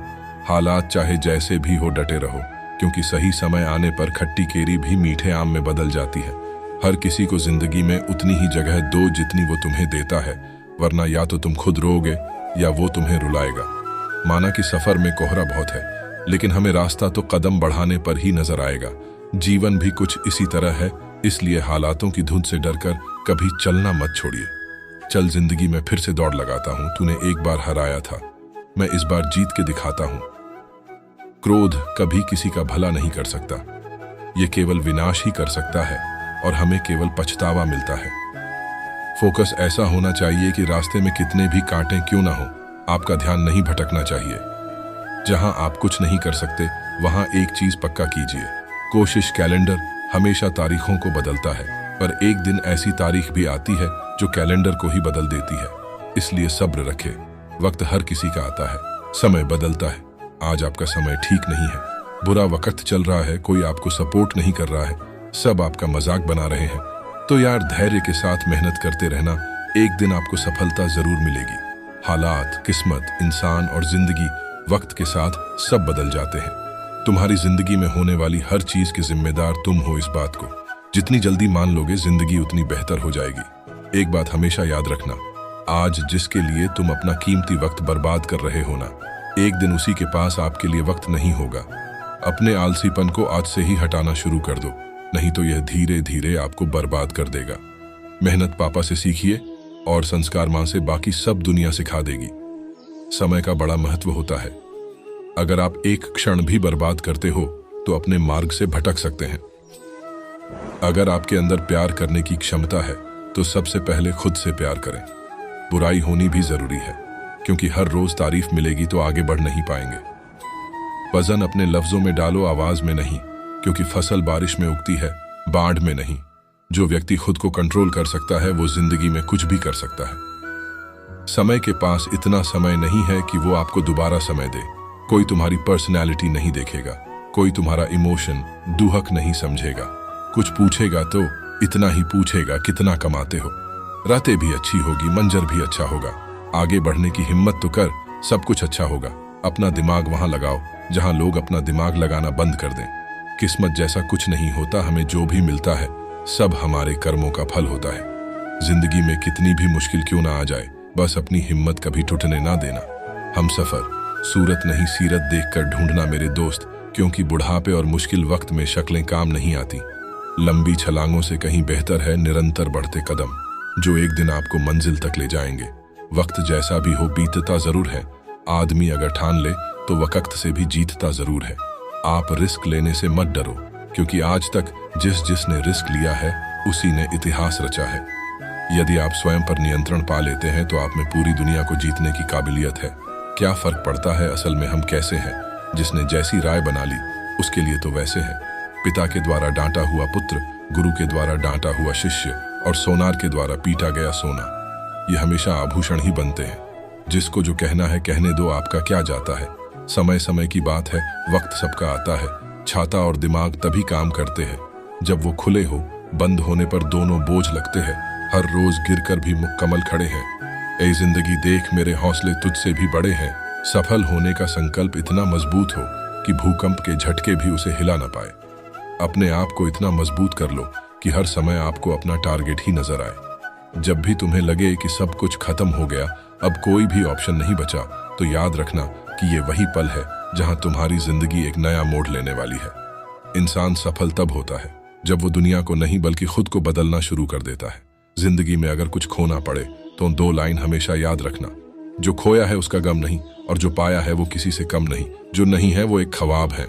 हालात चाहे जैसे भी हो डटे रहो, क्योंकि सही समय आने पर खट्टी केरी भी मीठे आम में बदल जाती है। हर किसी को जिंदगी में उतनी ही जगह दो जितनी वो तुम्हें देता है, वरना या तो तुम खुद रोओगे या वो तुम्हें रुलाएगा। माना कि सफर में कोहरा बहुत है, लेकिन हमें रास्ता तो कदम बढ़ाने पर ही नजर आएगा। जीवन भी कुछ इसी तरह है, इसलिए हालातों की धुंध से डरकर कभी चलना मत छोड़िए। चल जिंदगी में फिर से दौड़ लगाता हूं, तूने एक बार हराया था, मैं इस बार जीत के दिखाता हूं। क्रोध कभी किसी का भला नहीं कर सकता, ये केवल विनाश ही कर सकता है और हमें केवल पछतावा मिलता है। फोकस ऐसा होना चाहिए कि रास्ते में कितने भी कांटे क्यों ना हो, आपका ध्यान नहीं भटकना चाहिए। जहां आप कुछ नहीं कर सकते वहां एक चीज पक्का कीजिए, कोशिश। कैलेंडर हमेशा तारीखों को बदलता है, पर एक दिन ऐसी तारीख भी आती है जो कैलेंडर को ही बदल देती है। इसलिए सब्र रखें, वक्त हर किसी का आता है, समय बदलता है। आज आपका समय ठीक नहीं है, बुरा वक्त चल रहा है, कोई आपको सपोर्ट नहीं कर रहा है, सब आपका मजाक बना रहे हैं, तो यार धैर्य के साथ मेहनत करते रहना, एक दिन आपको सफलता जरूर मिलेगी। हालात, किस्मत, इंसान और जिंदगी वक्त के साथ सब बदल जाते हैं। तुम्हारी जिंदगी में होने वाली हर चीज के जिम्मेदार तुम हो। इस बात को जितनी जल्दी मान लोगे जिंदगी उतनी बेहतर हो जाएगी। एक बात हमेशा याद रखना, आज जिसके लिए तुम अपना कीमती वक्त बर्बाद कर रहे हो ना, एक दिन उसी के पास आपके लिए वक्त नहीं होगा। अपने आलसीपन को आज से ही हटाना शुरू कर दो, नहीं तो यह धीरे धीरे आपको बर्बाद कर देगा। मेहनत पापा से सीखिए और संस्कार मां से, बाकी सब दुनिया सिखा देगी। समय का बड़ा महत्व होता है, अगर आप एक क्षण भी बर्बाद करते हो तो अपने मार्ग से भटक सकते हैं। अगर आपके अंदर प्यार करने की क्षमता है तो सबसे पहले खुद से प्यार करें। बुराई होनी भी जरूरी है, क्योंकि हर रोज तारीफ मिलेगी तो आगे बढ़ नहीं पाएंगे। वजन अपने लफ्जों में डालो, आवाज में नहीं, क्योंकि फसल बारिश में उगती है, बाढ़ में नहीं। जो व्यक्ति खुद को कंट्रोल कर सकता है वो जिंदगी में कुछ भी कर सकता है। समय के पास इतना समय नहीं है कि वो आपको दोबारा समय दे। कोई तुम्हारी पर्सनैलिटी नहीं देखेगा, कोई तुम्हारा इमोशन दुहक नहीं समझेगा। कुछ पूछेगा तो इतना ही पूछेगा कितना कमाते हो। रातें भी अच्छी होगी, मंजर भी अच्छा होगा। आगे बढ़ने की हिम्मत तो कर, सब कुछ अच्छा होगा। अपना दिमाग वहां लगाओ जहां लोग अपना दिमाग लगाना बंद कर दें। किस्मत जैसा कुछ नहीं होता, हमें जो भी मिलता है सब हमारे कर्मों का फल होता है। जिंदगी में कितनी भी मुश्किल क्यों ना आ जाए, बस अपनी हिम्मत कभी टूटने ना देना। हम सफर सूरत नहीं सीरत देखकर ढूंढना मेरे दोस्त, क्योंकि बुढ़ापे और मुश्किल वक्त में शक्लें काम नहीं आती। लंबी छलांगों से कहीं बेहतर है निरंतर बढ़ते कदम, जो एक दिन आपको मंजिल तक ले जाएंगे। वक्त जैसा भी हो बीतता जरूर है, आदमी अगर ठान ले तो वक्त से भी जीतता जरूर है। आप रिस्क लेने से मत डरो, क्योंकि आज तक जिसने रिस्क लिया है उसी ने इतिहास रचा है। यदि आप स्वयं पर नियंत्रण पा लेते हैं तो आप में पूरी दुनिया को जीतने की काबिलियत है। क्या फर्क पड़ता है असल में हम कैसे हैं, जिसने जैसी राय बना ली उसके लिए तो वैसे है। पिता के द्वारा डांटा हुआ पुत्र, गुरु के द्वारा डांटा हुआ शिष्य और सोनार के द्वारा पीटा गया सोना, ये हमेशा आभूषण ही बनते हैं। जिसको जो कहना है कहने दो, आपका क्या जाता है। समय समय की बात है, वक्त सबका आता है। छाता और दिमाग तभी काम करते हैं जब वो खुले हो, बंद होने पर दोनों बोझ लगते हैं। हर रोज गिरकर भी मुकम्मल खड़े हैं। ऐ जिंदगी देख मेरे हौसले तुझसे भी बड़े हैं। सफल होने का संकल्प इतना मजबूत हो कि भूकंप के झटके भी उसे हिला ना पाए। अपने आप को इतना मजबूत कर लो कि हर समय आपको अपना टारगेट ही नजर आए। जब भी तुम्हें लगे कि सब कुछ खत्म हो गया अब कोई भी ऑप्शन नहीं बचा, तो याद रखना कि ये वही पल है जहां तुम्हारी जिंदगी एक नया मोड़ लेने वाली है। इंसान सफल तब होता है जब वो दुनिया को नहीं बल्कि खुद को बदलना शुरू कर देता है। जिंदगी में अगर कुछ खोना पड़े तो 2 लाइन हमेशा याद रखना, जो खोया है उसका गम नहीं, और जो पाया है वो किसी से कम नहीं। जो नहीं है वो एक ख्वाब है,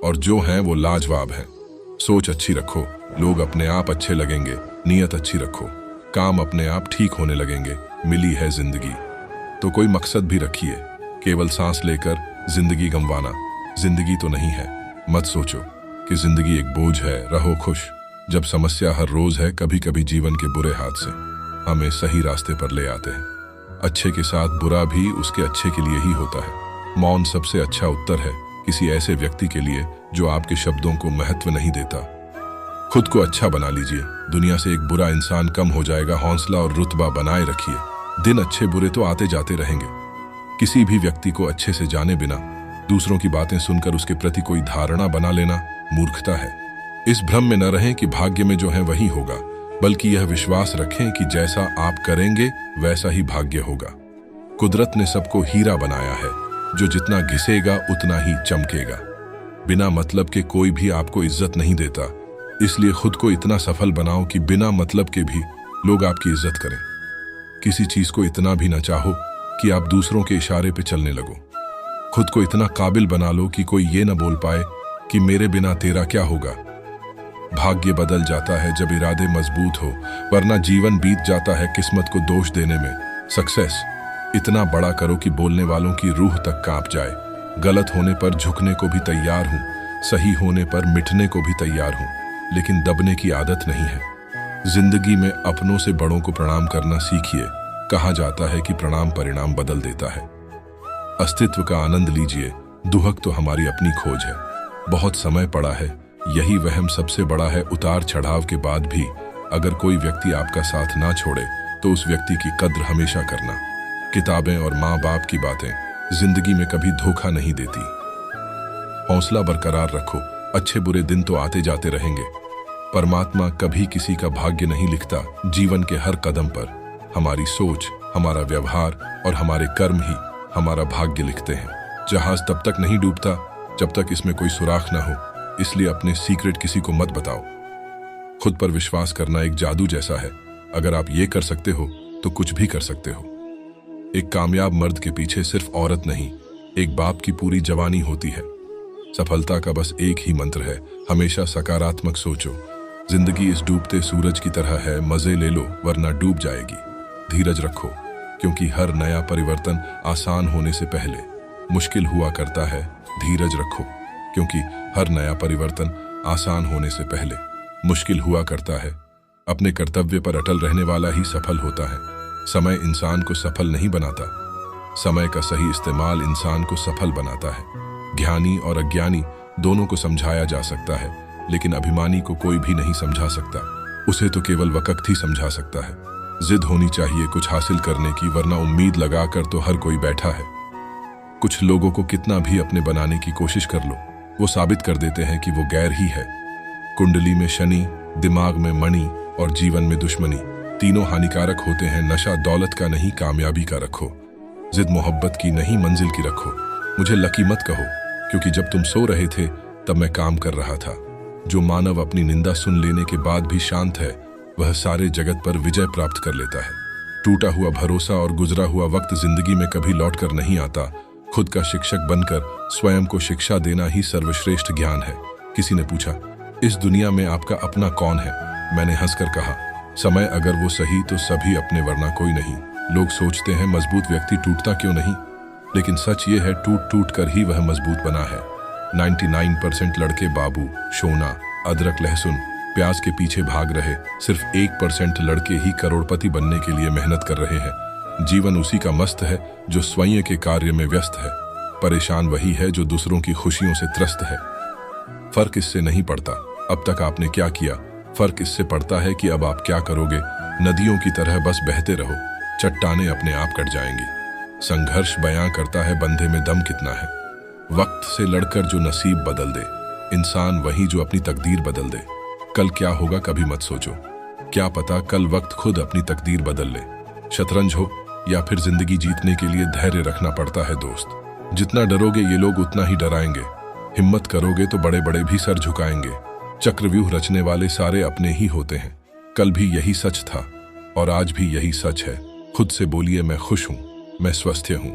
और जो है वो लाजवाब है। सोच अच्छी रखो, लोग अपने आप अच्छे लगेंगे। नीयत अच्छी रखो, काम अपने आप ठीक होने लगेंगे। मिली है जिंदगी तो कोई मकसद भी रखिए, केवल सांस लेकर जिंदगी गंवाना जिंदगी तो नहीं है। मत सोचो कि जिंदगी एक बोझ है, रहो खुश। जब समस्या हर रोज है, कभी कभी जीवन के बुरे हाथ से हमें सही रास्ते पर ले आते हैं। अच्छे के साथ बुरा भी उसके अच्छे के लिए ही होता है। मौन सबसे अच्छा उत्तर है किसी ऐसे व्यक्ति के लिए जो आपके शब्दों को महत्व नहीं देता। खुद को अच्छा बना लीजिए, दुनिया से एक बुरा इंसान कम हो जाएगा। हौसला और रुतबा बनाए रखिए, दिन अच्छे बुरे तो आते जाते रहेंगे। किसी भी व्यक्ति को अच्छे से जाने बिना दूसरों की बातें सुनकर उसके प्रति कोई धारणा बना लेना मूर्खता है। इस भ्रम में न रहें कि भाग्य में जो है वही होगा, बल्कि यह विश्वास रखें कि जैसा आप करेंगे वैसा ही भाग्य होगा। कुदरत ने सबको हीरा बनाया है, जो जितना घिसेगा उतना ही चमकेगा। बिना मतलब के कोई भी आपको इज्जत नहीं देता, इसलिए खुद को इतना सफल बनाओ कि बिना मतलब के भी लोग आपकी इज्जत करें। किसी चीज को इतना भी न चाहो कि आप दूसरों के इशारे पे चलने लगो। खुद को इतना काबिल बना लो कि कोई ये न बोल पाए कि मेरे बिना तेरा क्या होगा। भाग्य बदल जाता है जब इरादे मजबूत हो, वरना जीवन बीत जाता है किस्मत को दोष देने में। सक्सेस इतना बड़ा करो कि बोलने वालों की रूह तक कांप जाए। गलत होने पर झुकने को भी तैयार हूं, सही होने पर मिटने को भी तैयार हूं, लेकिन दबने की आदत नहीं है। जिंदगी में अपनों से बड़ों को प्रणाम करना सीखिए। कहा जाता है कि प्रणाम परिणाम बदल देता है। अस्तित्व का आनंद लीजिए, दुहक तो हमारी अपनी खोज है। बहुत समय पड़ा है, यही वहम सबसे बड़ा है। उतार चढ़ाव के बाद भी अगर कोई व्यक्ति आपका साथ ना छोड़े तो उस व्यक्ति की कद्र हमेशा करना। किताबें और माँ बाप की बातें जिंदगी में कभी धोखा नहीं देती। हौसला बरकरार रखो, अच्छे बुरे दिन तो आते जाते रहेंगे। परमात्मा कभी किसी का भाग्य नहीं लिखता। जीवन के हर कदम पर हमारी सोच, हमारा व्यवहार और हमारे कर्म ही हमारा भाग्य लिखते हैं। जहाज तब तक नहीं डूबता जब तक इसमें कोई सुराख ना हो, इसलिए अपने सीक्रेट किसी को मत बताओ। खुद पर विश्वास करना एक जादू जैसा है। अगर आप ये कर सकते हो तो कुछ भी कर सकते हो। एक कामयाब मर्द के पीछे सिर्फ औरत नहीं, एक बाप की पूरी जवानी होती है। सफलता का बस एक ही मंत्र है, हमेशा सकारात्मक सोचो। जिंदगी इस डूबते सूरज की तरह है, मजे ले लो वरना डूब जाएगी। धीरज रखो, क्योंकि हर नया परिवर्तन आसान होने से पहले मुश्किल हुआ करता है। धीरज रखो, क्योंकि हर नया परिवर्तन आसान होने से पहले मुश्किल हुआ करता है। अपने कर्तव्य पर अटल रहने वाला ही सफल होता है। समय इंसान को सफल नहीं बनाता, समय का सही इस्तेमाल इंसान को सफल बनाता है। ज्ञानी और अज्ञानी दोनों को समझाया जा सकता है, लेकिन अभिमानी को कोई भी नहीं समझा सकता। उसे तो केवल वक्त ही समझा सकता है। जिद होनी चाहिए कुछ हासिल करने की, वरना उम्मीद लगाकर तो हर कोई बैठा है। कुछ लोगों को कितना भी अपने बनाने की कोशिश कर लो, वो साबित कर देते हैं कि वो गैर ही है। कुंडली में शनि, दिमाग में मणि और जीवन में दुश्मनी, तीनों हानिकारक होते हैं। नशा दौलत का नहीं, कामयाबी का रखो। जिद मोहब्बत की नहीं, मंजिल की रखो। मुझे लकी मत कहो, क्योंकि जब तुम सो रहे थे तब मैं काम कर रहा था। जो मानव अपनी निंदा सुन लेने के बाद भी शांत है, वह सारे जगत पर विजय प्राप्त कर लेता है। टूटा हुआ भरोसा और गुजरा हुआ वक्त जिंदगी में कभी लौट कर नहीं आता। खुद का शिक्षक बनकर स्वयं को शिक्षा देना ही सर्वश्रेष्ठ ज्ञान है। किसी ने पूछा, इस दुनिया में आपका अपना कौन है? मैंने हंसकर कहा, समय अगर वो सही तो सभी अपने, वरना कोई नहीं। लोग सोचते हैं मजबूत व्यक्ति टूटता क्यों नहीं, लेकिन सच ये है टूट टूट कर ही वह मजबूत बना है। 99% लड़के बाबू, सोना, अदरक, लहसुन, प्याज के पीछे भाग रहे, सिर्फ 1% लड़के ही करोड़पति बनने के लिए मेहनत कर रहे हैं। जीवन उसी का मस्त है जो स्वयं के कार्य में व्यस्त है। परेशान वही है जो दूसरों की खुशियों से त्रस्त है। फर्क इससे नहीं पड़ता अब तक आपने क्या किया, फर्क इससे पड़ता है कि अब आप क्या करोगे। नदियों की तरह बस बहते रहो, चट्टानें अपने आप कट जाएंगी। संघर्ष बयां करता है बंधे में दम कितना है। वक्त से लड़कर जो नसीब बदल दे, इंसान वही जो अपनी तकदीर बदल दे। कल क्या होगा कभी मत सोचो, क्या पता कल वक्त खुद अपनी तकदीर बदल ले। शतरंज हो या फिर जिंदगी जीतने के लिए धैर्य रखना पड़ता है दोस्त। जितना डरोगे ये लोग उतना ही डराएंगे, हिम्मत करोगे तो बड़े बड़े भी सर झुकाएंगे। चक्रव्यूह रचने वाले सारे अपने ही होते हैं। कल भी यही सच था और आज भी यही सच है। खुद से बोलिए, मैं खुश हूं, मैं स्वस्थ हूं,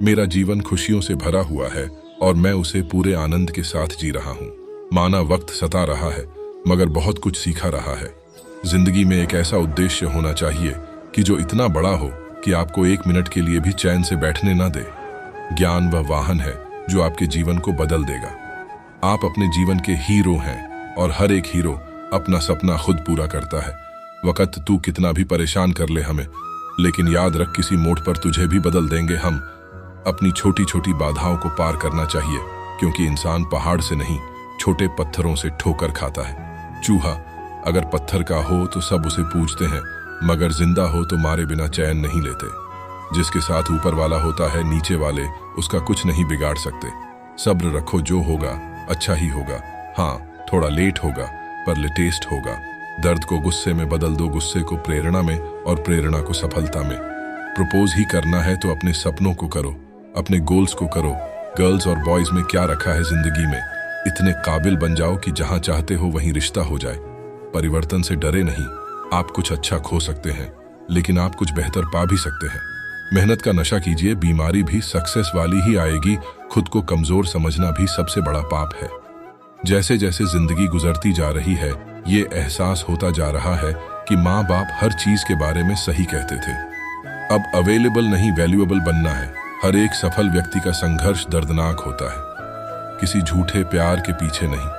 मेरा जीवन खुशियों से भरा हुआ है और मैं उसे पूरे आनंद के साथ जी रहा हूं। माना वक्त सता रहा है मगर बहुत कुछ सीखा रहा है। जिंदगी में एक ऐसा उद्देश्य होना चाहिए कि जो इतना बड़ा हो कि आपको 1 मिनट के लिए भी चैन से बैठने ना दे। ज्ञान वह वाहन है जो आपके जीवन को बदल देगा। आप अपने जीवन के हीरो हैं और हर एक हीरो अपना सपना खुद पूरा करता है। वक्त तू कितना भी परेशान कर ले हमें, लेकिन याद रख किसी मोड़ पर तुझे भी बदल देंगे हम। अपनी छोटी छोटी बाधाओं को पार करना चाहिए, क्योंकि इंसान पहाड़ से नहीं छोटे पत्थरों से ठोकर खाता है। चूहा अगर पत्थर का हो तो सब उसे पूजते हैं, मगर जिंदा हो तो मारे बिना चैन नहीं लेते। जिसके साथ ऊपर वाला होता है नीचे वाले उसका कुछ नहीं बिगाड़ सकते। सब्र रखो, जो होगा अच्छा ही होगा। हाँ, थोड़ा लेट होगा पर लेटेस्ट होगा। दर्द को गुस्से में बदल दो, गुस्से को प्रेरणा में और प्रेरणा को सफलता में। प्रपोज ही करना है तो अपने सपनों को करो, अपने गोल्स को करो। गर्ल्स और बॉयज में क्या रखा है जिंदगी में, इतने काबिल बन जाओ कि जहां चाहते हो वहीं रिश्ता हो जाए। परिवर्तन से डरे नहीं। आप कुछ अच्छा खो सकते हैं लेकिन आप कुछ बेहतर पा भी सकते हैं। मेहनत का नशा कीजिए, बीमारी भी सक्सेस वाली ही आएगी। खुद को कमजोर समझना भी सबसे बड़ा पाप है। जैसे जैसे जिंदगी गुजरती जा रही है ये एहसास होता जा रहा है कि माँ बाप हर चीज के बारे में सही कहते थे। अब अवेलेबल नहीं वैल्यूएबल बनना है। हर एक सफल व्यक्ति का संघर्ष दर्दनाक होता है। किसी झूठे प्यार के पीछे नहीं,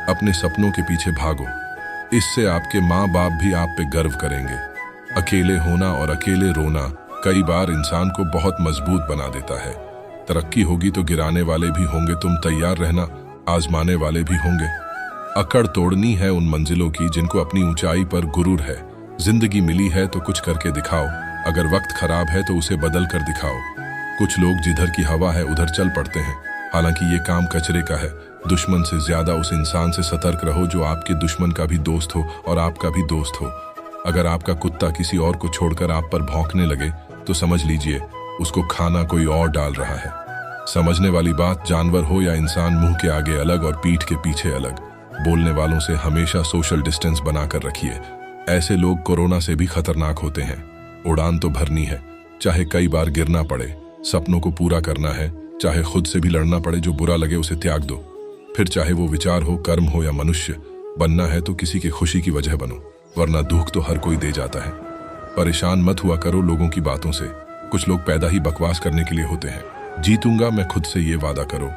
अपने सपनों के पीछे भागो। इससे आपके माँ बाप भी आप पे गर्व करेंगे। अकेले होना और अकेले रोना कई बार इंसान को बहुत मजबूत बना देता है। तरक्की होगी तो गिराने वाले भी होंगे, तुम तैयार रहना, आजमाने वाले भी होंगे। अकड़ तोड़नी है उन मंजिलों की जिनको अपनी ऊंचाई पर गुरूर है। जिंदगी मिली है तो कुछ करके दिखाओ, अगर वक्त खराब है तो उसे बदल कर दिखाओ। कुछ लोग जिधर की हवा है उधर चल पड़ते हैं, हालांकि ये काम कचरे का है। दुश्मन से ज्यादा उस इंसान से सतर्क रहो जो आपके दुश्मन का भी दोस्त हो और आपका भी दोस्त हो। अगर आपका कुत्ता किसी और को छोड़कर आप पर भौंकने लगे तो समझ लीजिए उसको खाना कोई और डाल रहा है। समझने वाली बात, जानवर हो या इंसान, मुंह के आगे अलग और पीठ के पीछे अलग। बोलने वालों से हमेशा सोशल डिस्टेंस बनाकर रखिए। ऐसे लोग कोरोना से भी खतरनाक होते हैं। उड़ान तो भरनी है, चाहे कई बार गिरना पड़े। सपनों को पूरा करना है, चाहे खुद से भी लड़ना पड़े। जो बुरा लगे उसे त्याग दो। फिर चाहे वो विचार हो, कर्म हो या मनुष्य, बनना है तो किसी की खुशी की वजह बनो, वरना दुख तो हर कोई दे जाता है। परेशान मत हुआ करो लोगों की बातों से। कुछ लोग पैदा ही बकवास करने के लिए होते हैं। जीतूंगा मैं खुद से ये वादा करो।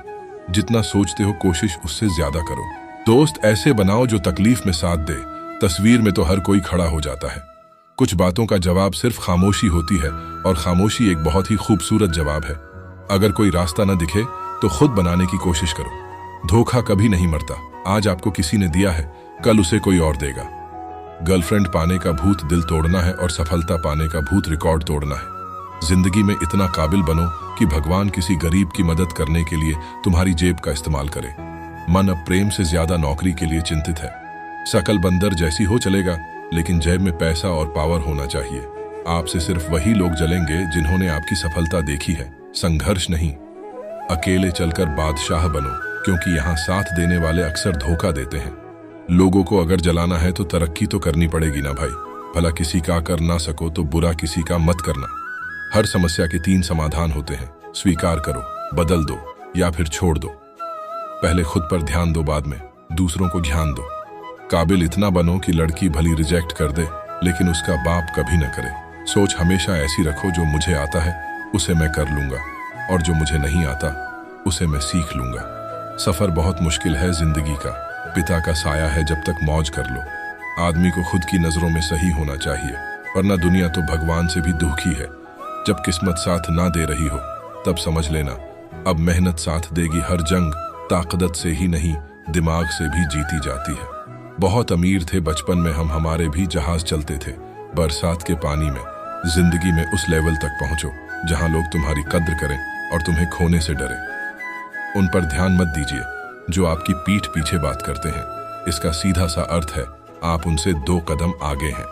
जितना सोचते हो कोशिश उससे ज्यादा करो। दोस्त ऐसे बनाओ जो तकलीफ में साथ दे। तस्वीर में तो हर कोई खड़ा हो जाता है। कुछ बातों का जवाब सिर्फ खामोशी होती है और खामोशी एक बहुत ही खूबसूरत जवाब है। अगर कोई रास्ता न दिखे तो खुद बनाने की कोशिश करो। धोखा कभी नहीं मरता। आज आपको किसी ने दिया है, कल उसे कोई और देगा। गर्लफ्रेंड पाने का भूत दिल तोड़ना है और सफलता पाने का भूत रिकॉर्ड तोड़ना है। जिंदगी में इतना काबिल बनो कि भगवान किसी गरीब की मदद करने के लिए तुम्हारी जेब का इस्तेमाल करे। मन अब प्रेम से ज्यादा नौकरी के लिए चिंतित है। शकल बंदर जैसी हो चलेगा, लेकिन जेब में पैसा और पावर होना चाहिए। आपसे सिर्फ वही लोग जलेंगे जिन्होंने आपकी सफलता देखी है, संघर्ष नहीं। अकेले चलकर बादशाह बनो, क्योंकि यहाँ साथ देने वाले अक्सर धोखा देते हैं। लोगों को अगर जलाना है तो तरक्की तो करनी पड़ेगी ना भाई। भला किसी का कर ना सको तो बुरा किसी का मत करना। हर समस्या के 3 समाधान होते हैं। स्वीकार करो, बदल दो या फिर छोड़ दो। पहले खुद पर ध्यान दो, बाद में दूसरों को ध्यान दो। काबिल इतना बनो कि लड़की भली रिजेक्ट कर दे लेकिन उसका बाप कभी न करे। सोच हमेशा ऐसी रखो, जो मुझे आता है उसे मैं कर लूंगा और जो मुझे नहीं आता उसे मैं सीख लूंगा। सफर बहुत मुश्किल है जिंदगी का, पिता का साया है, जब तक मौज कर लो। आदमी को खुद की नजरों में सही होना चाहिए, वरना दुनिया तो भगवान से भी दुखी है। जब किस्मत साथ ना दे रही हो तब समझ लेना अब मेहनत साथ देगी। हर जंग ताकत से ही नहीं दिमाग से भी जीती जाती है। बहुत अमीर थे बचपन में हम, हमारे भी जहाज चलते थे बरसात के पानी में। जिंदगी में उस लेवल तक पहुंचो जहां लोग तुम्हारी कद्र करें और तुम्हें खोने से डरे। उन पर ध्यान मत दीजिए जो आपकी पीठ पीछे बात करते हैं। इसका सीधा सा अर्थ है आप उनसे 2 कदम आगे हैं।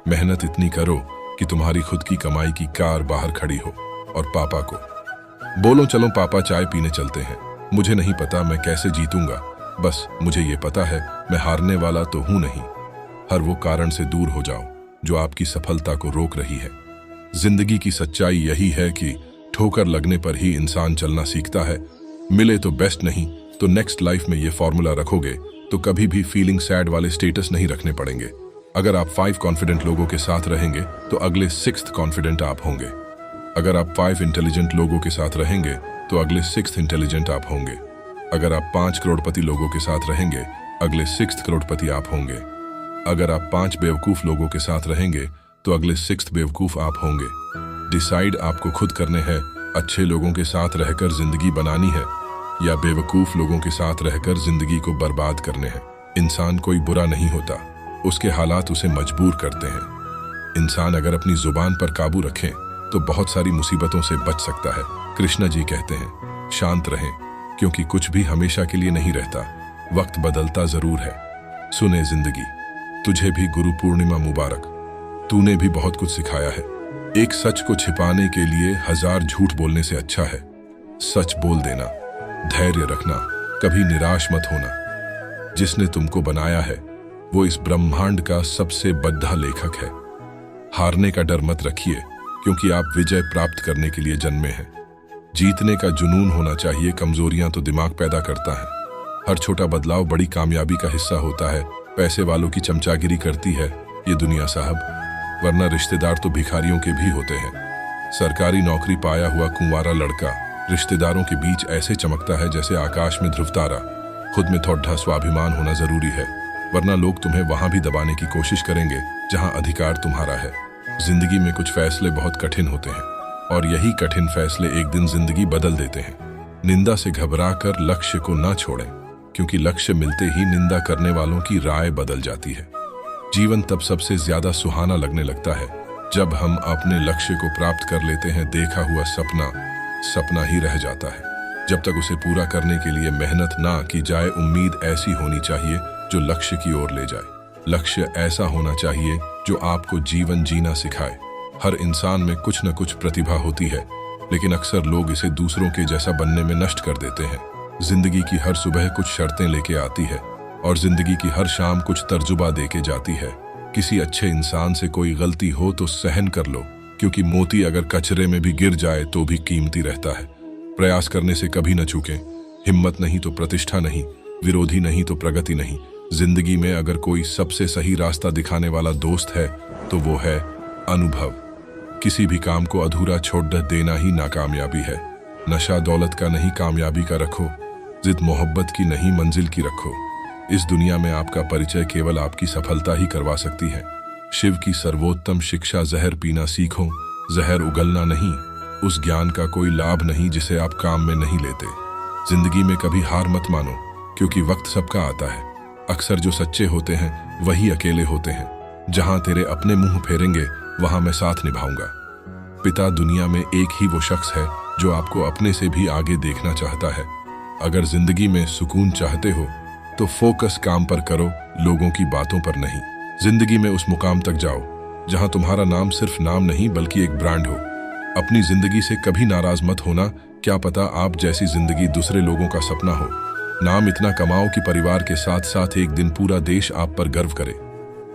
मेहनत इतनी करो कि तुम्हारी खुद की कमाई की कार बाहर खड़ी हो और पापा को बोलो चलो पापा चाय पीने चलते हैं। मुझे नहीं पता मैं कैसे जीतूंगा, बस मुझे ये पता है मैं हारने वाला तो हूं नहीं। हर वो कारण से दूर हो जाओ जो आपकी सफलता को रोक रही है। जिंदगी की सच्चाई यही है कि ठोकर लगने पर ही इंसान चलना सीखता है। मिले तो बेस्ट, नहीं तो नेक्स्ट लाइफ में ये फॉर्मूला रखोगे तो कभी भी फीलिंग सैड वाले स्टेटस नहीं रखने पड़ेंगे। अगर आप 5 कॉन्फिडेंट लोगों के साथ रहेंगे तो अगले 6th कॉन्फिडेंट आप होंगे। अगर आप 5 इंटेलिजेंट लोगों के साथ रहेंगे तो अगले 6th इंटेलिजेंट आप होंगे। अगर आप 5 करोड़पति लोगों के साथ रहेंगे अगले 6th करोड़पति आप होंगे। अगर आप 5 बेवकूफ लोगों के साथ रहेंगे तो अगले 6th बेवकूफ आप होंगे। डिसाइड आपको खुद करने हैं, अच्छे लोगों के साथ रहकर जिंदगी बनानी है या बेवकूफ लोगों के साथ रहकर जिंदगी को बर्बाद करने हैं। इंसान कोई बुरा नहीं होता, उसके हालात उसे मजबूर करते हैं। इंसान अगर अपनी जुबान पर काबू रखे तो बहुत सारी मुसीबतों से बच सकता है। कृष्णा जी कहते हैं शांत रहें, क्योंकि कुछ भी हमेशा के लिए नहीं रहता, वक्त बदलता जरूर है। सुने जिंदगी, तुझे भी गुरु पूर्णिमा मुबारक। तूने भी बहुत कुछ सिखाया है। एक सच को छिपाने के लिए 1000 झूठ बोलने से अच्छा है सच बोल देना। धैर्य रखना, कभी निराश मत होना। जिसने तुमको बनाया है वो इस ब्रह्मांड का सबसे बड़ा लेखक है। हारने का डर मत रखिए, क्योंकि आप विजय प्राप्त करने के लिए जन्मे हैं। जीतने का जुनून होना चाहिए, कमजोरियां तो दिमाग पैदा करता है। हर छोटा बदलाव बड़ी कामयाबी का हिस्सा होता है। पैसे वालों की चमचागिरी करती है ये दुनिया साहब, वरना रिश्तेदार तो भिखारियों के भी होते हैं। सरकारी नौकरी पाया हुआ कुंवारा लड़का रिश्तेदारों के बीच ऐसे चमकता है जैसे आकाश में ध्रुव तारा। खुद में थोड़ा स्वाभिमान होना जरूरी है, वरना लोग तुम्हें वहां भी दबाने की कोशिश करेंगे जहां अधिकार तुम्हारा है। जिंदगी में कुछ फैसले बहुत कठिन होते हैं और यही कठिन फैसले एक दिन जिंदगी बदल देते हैं। निंदा से घबराकर लक्ष्य को ना छोड़ें, क्योंकि लक्ष्य मिलते ही निंदा करने वालों की राय बदल जाती है। जीवन तब सबसे ज्यादा सुहाना लगने लगता है जब हम अपने लक्ष्य को प्राप्त कर लेते हैं। देखा हुआ सपना सपना ही रह जाता है जब तक उसे पूरा करने के लिए मेहनत ना की जाए। उम्मीद ऐसी होनी चाहिए जो लक्ष्य की ओर ले जाए। लक्ष्य ऐसा होना चाहिए जो आपको जीवन जीना सिखाए। हर इंसान में कुछ न कुछ प्रतिभा होती है, लेकिन अक्सर लोग इसे दूसरों के जैसा बनने में नष्ट कर देते हैं। जिंदगी की हर सुबह कुछ शर्तें लेके आती है और जिंदगी की हर शाम कुछ तर्जुबा देके जाती है। किसी अच्छे इंसान से कोई गलती हो तो सहन कर लो, क्योंकि मोती अगर कचरे में भी गिर जाए तो भी कीमती रहता है। प्रयास करने से कभी न चूकें। हिम्मत नहीं तो प्रतिष्ठा नहीं, विरोधी नहीं तो प्रगति नहीं। जिंदगी में अगर कोई सबसे सही रास्ता दिखाने वाला दोस्त है तो वो है अनुभव। किसी भी काम को अधूरा छोड़ देना ही नाकामयाबी है। नशा दौलत का नहीं, कामयाबी का रखो। जिद मोहब्बत की नहीं, मंजिल की रखो। इस दुनिया में आपका परिचय केवल आपकी सफलता ही करवा सकती है। शिव की सर्वोत्तम शिक्षा जहर पीना सीखो, जहर उगलना नहीं। उस ज्ञान का कोई लाभ नहीं जिसे आप काम में नहीं लेते। जिंदगी में कभी हार मत मानो, क्योंकि वक्त सबका आता है। अक्सर जो सच्चे होते हैं वही अकेले होते हैं। जहां तेरे अपने मुंह फेरेंगे वहां मैं साथ निभाऊंगा। पिता दुनिया में एक ही वो शख्स है जो आपको अपने से भी आगे देखना चाहता है। अगर जिंदगी में सुकून चाहते हो तो फोकस काम पर करो, लोगों की बातों पर नहीं। जिंदगी में उस मुकाम तक जाओ जहां तुम्हारा नाम सिर्फ नाम नहीं बल्कि एक ब्रांड हो। अपनी जिंदगी से कभी नाराज मत होना, क्या पता आप जैसी जिंदगी दूसरे लोगों का सपना हो। नाम इतना कमाओ कि परिवार के साथ साथ एक दिन पूरा देश आप पर गर्व करे।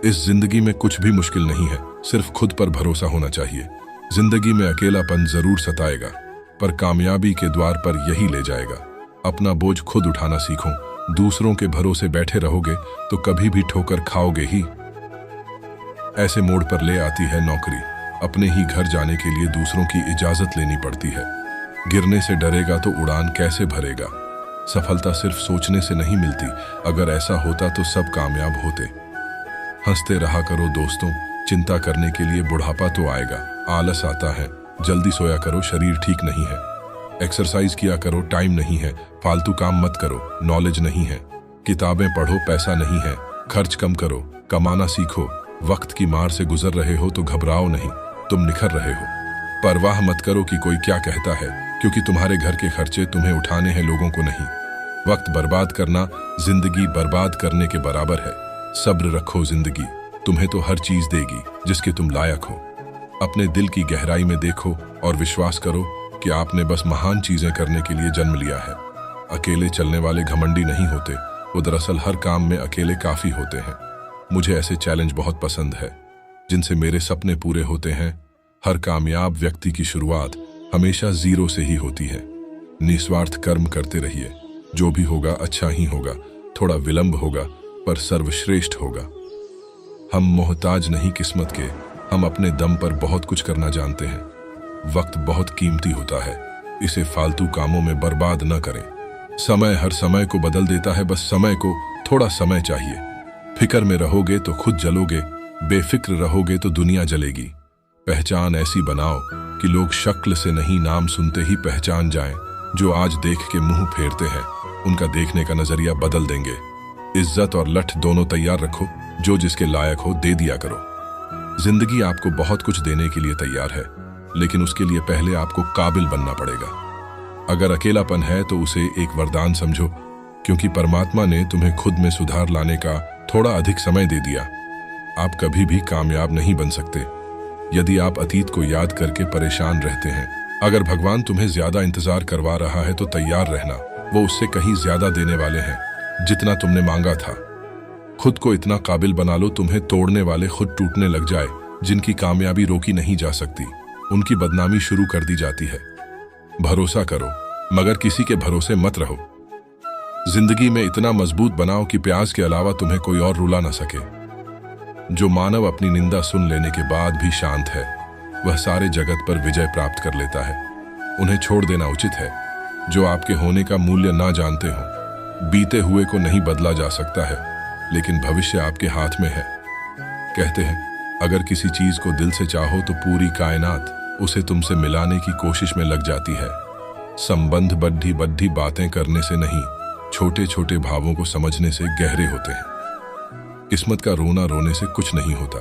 इस जिंदगी में कुछ भी मुश्किल नहीं है, सिर्फ खुद पर भरोसा होना चाहिए। जिंदगी में अकेलापन जरूर सताएगा, पर कामयाबी के द्वार पर यही ले जाएगा। अपना बोझ खुद उठाना सीखो। दूसरों के भरोसे बैठे रहोगे तो कभी भी ठोकर खाओगे ही। ऐसे मोड़ पर ले आती है नौकरी। अपने ही घर जाने के लिए दूसरों की इजाजत लेनी पड़ती है। गिरने से डरेगा तो उड़ान कैसे भरेगा। सफलता सिर्फ सोचने से नहीं मिलती, अगर ऐसा होता तो सब कामयाब होते। हंसते रहा करो दोस्तों, चिंता करने के लिए बुढ़ापा तो आएगा। आलस आता है, जल्दी सोया करो, शरीर ठीक नहीं है। एक्सरसाइज किया करो, टाइम नहीं है। फालतू काम मत करो, नॉलेज नहीं है। किताबें पढ़ो, पैसा नहीं है। खर्च कम करो, कमाना सीखो। वक्त की मार से गुजर रहे हो तो घबराओ नहीं, तुम निखर रहे हो। परवाह मत करो कि कोई क्या कहता है, क्योंकि तुम्हारे घर के खर्चे तुम्हें उठाने हैं, लोगों को नहीं। वक्त बर्बाद करना जिंदगी बर्बाद करने के बराबर है। सब्र रखो, जिंदगी तुम्हें तो हर चीज देगी जिसके तुम लायक हो। अपने दिल की गहराई में देखो और विश्वास करो कि आपने बस महान चीजें करने के लिए जन्म लिया है। अकेले चलने वाले घमंडी नहीं होते, वो दरअसल हर काम में अकेले काफी होते हैं। मुझे ऐसे चैलेंज बहुत पसंद है जिनसे मेरे सपने पूरे होते हैं। हर कामयाब व्यक्ति की शुरुआत हमेशा जीरो से ही होती है। निस्वार्थ कर्म करते रहिए, जो भी होगा अच्छा ही होगा, थोड़ा विलंब होगा पर सर्वश्रेष्ठ होगा। हम मोहताज नहीं किस्मत के, हम अपने दम पर बहुत कुछ करना जानते हैं। वक्त बहुत कीमती होता है, इसे फालतू कामों में बर्बाद न करें। समय हर समय को बदल देता है, बस समय को थोड़ा समय चाहिए। फिक्र में रहोगे तो खुद जलोगे, बेफिक्र रहोगे तो दुनिया जलेगी। पहचान ऐसी बनाओ कि लोग शक्ल से नहीं, नाम सुनते ही पहचान जाएं। जो आज देख के मुंह फेरते हैं, उनका देखने का नजरिया बदल देंगे। इज्जत और लठ दोनों तैयार रखो, जो जिसके लायक हो दे दिया करो। जिंदगी आपको बहुत कुछ देने के लिए तैयार है, लेकिन उसके लिए पहले आपको काबिल बनना पड़ेगा। अगर अकेलापन है तो उसे एक वरदान समझो, क्योंकि परमात्मा ने तुम्हें खुद में सुधार लाने का थोड़ा अधिक समय दे दिया। आप कभी भी कामयाब नहीं बन सकते यदि आप अतीत को याद करके परेशान रहते हैं। अगर भगवान तुम्हें ज्यादा इंतजार करवा रहा है तो तैयार रहना, वो उससे कहीं ज्यादा देने वाले हैं जितना तुमने मांगा था। खुद को इतना काबिल बना लो तुम्हें तोड़ने वाले खुद टूटने लग जाए। जिनकी कामयाबी रोकी नहीं जा सकती, उनकी बदनामी शुरू कर दी जाती है। भरोसा करो, मगर किसी के भरोसे मत रहो। जिंदगी में इतना मजबूत बनाओ कि प्यास के अलावा तुम्हें कोई और रुला ना सके। जो मानव अपनी निंदा सुन लेने के बाद भी शांत है, वह सारे जगत पर विजय प्राप्त कर लेता है। उन्हें छोड़ देना उचित है जो आपके होने का मूल्य ना जानते हो। बीते हुए को नहीं बदला जा सकता है, लेकिन भविष्य आपके हाथ में है। कहते हैं अगर किसी चीज को दिल से चाहो तो पूरी कायनात उसे तुमसे मिलाने की कोशिश में लग जाती है। संबंध बड्ढी बड्ढी बातें करने से नहीं, छोटे छोटे भावों को समझने से गहरे होते हैं। किस्मत का रोना रोने से कुछ नहीं होता।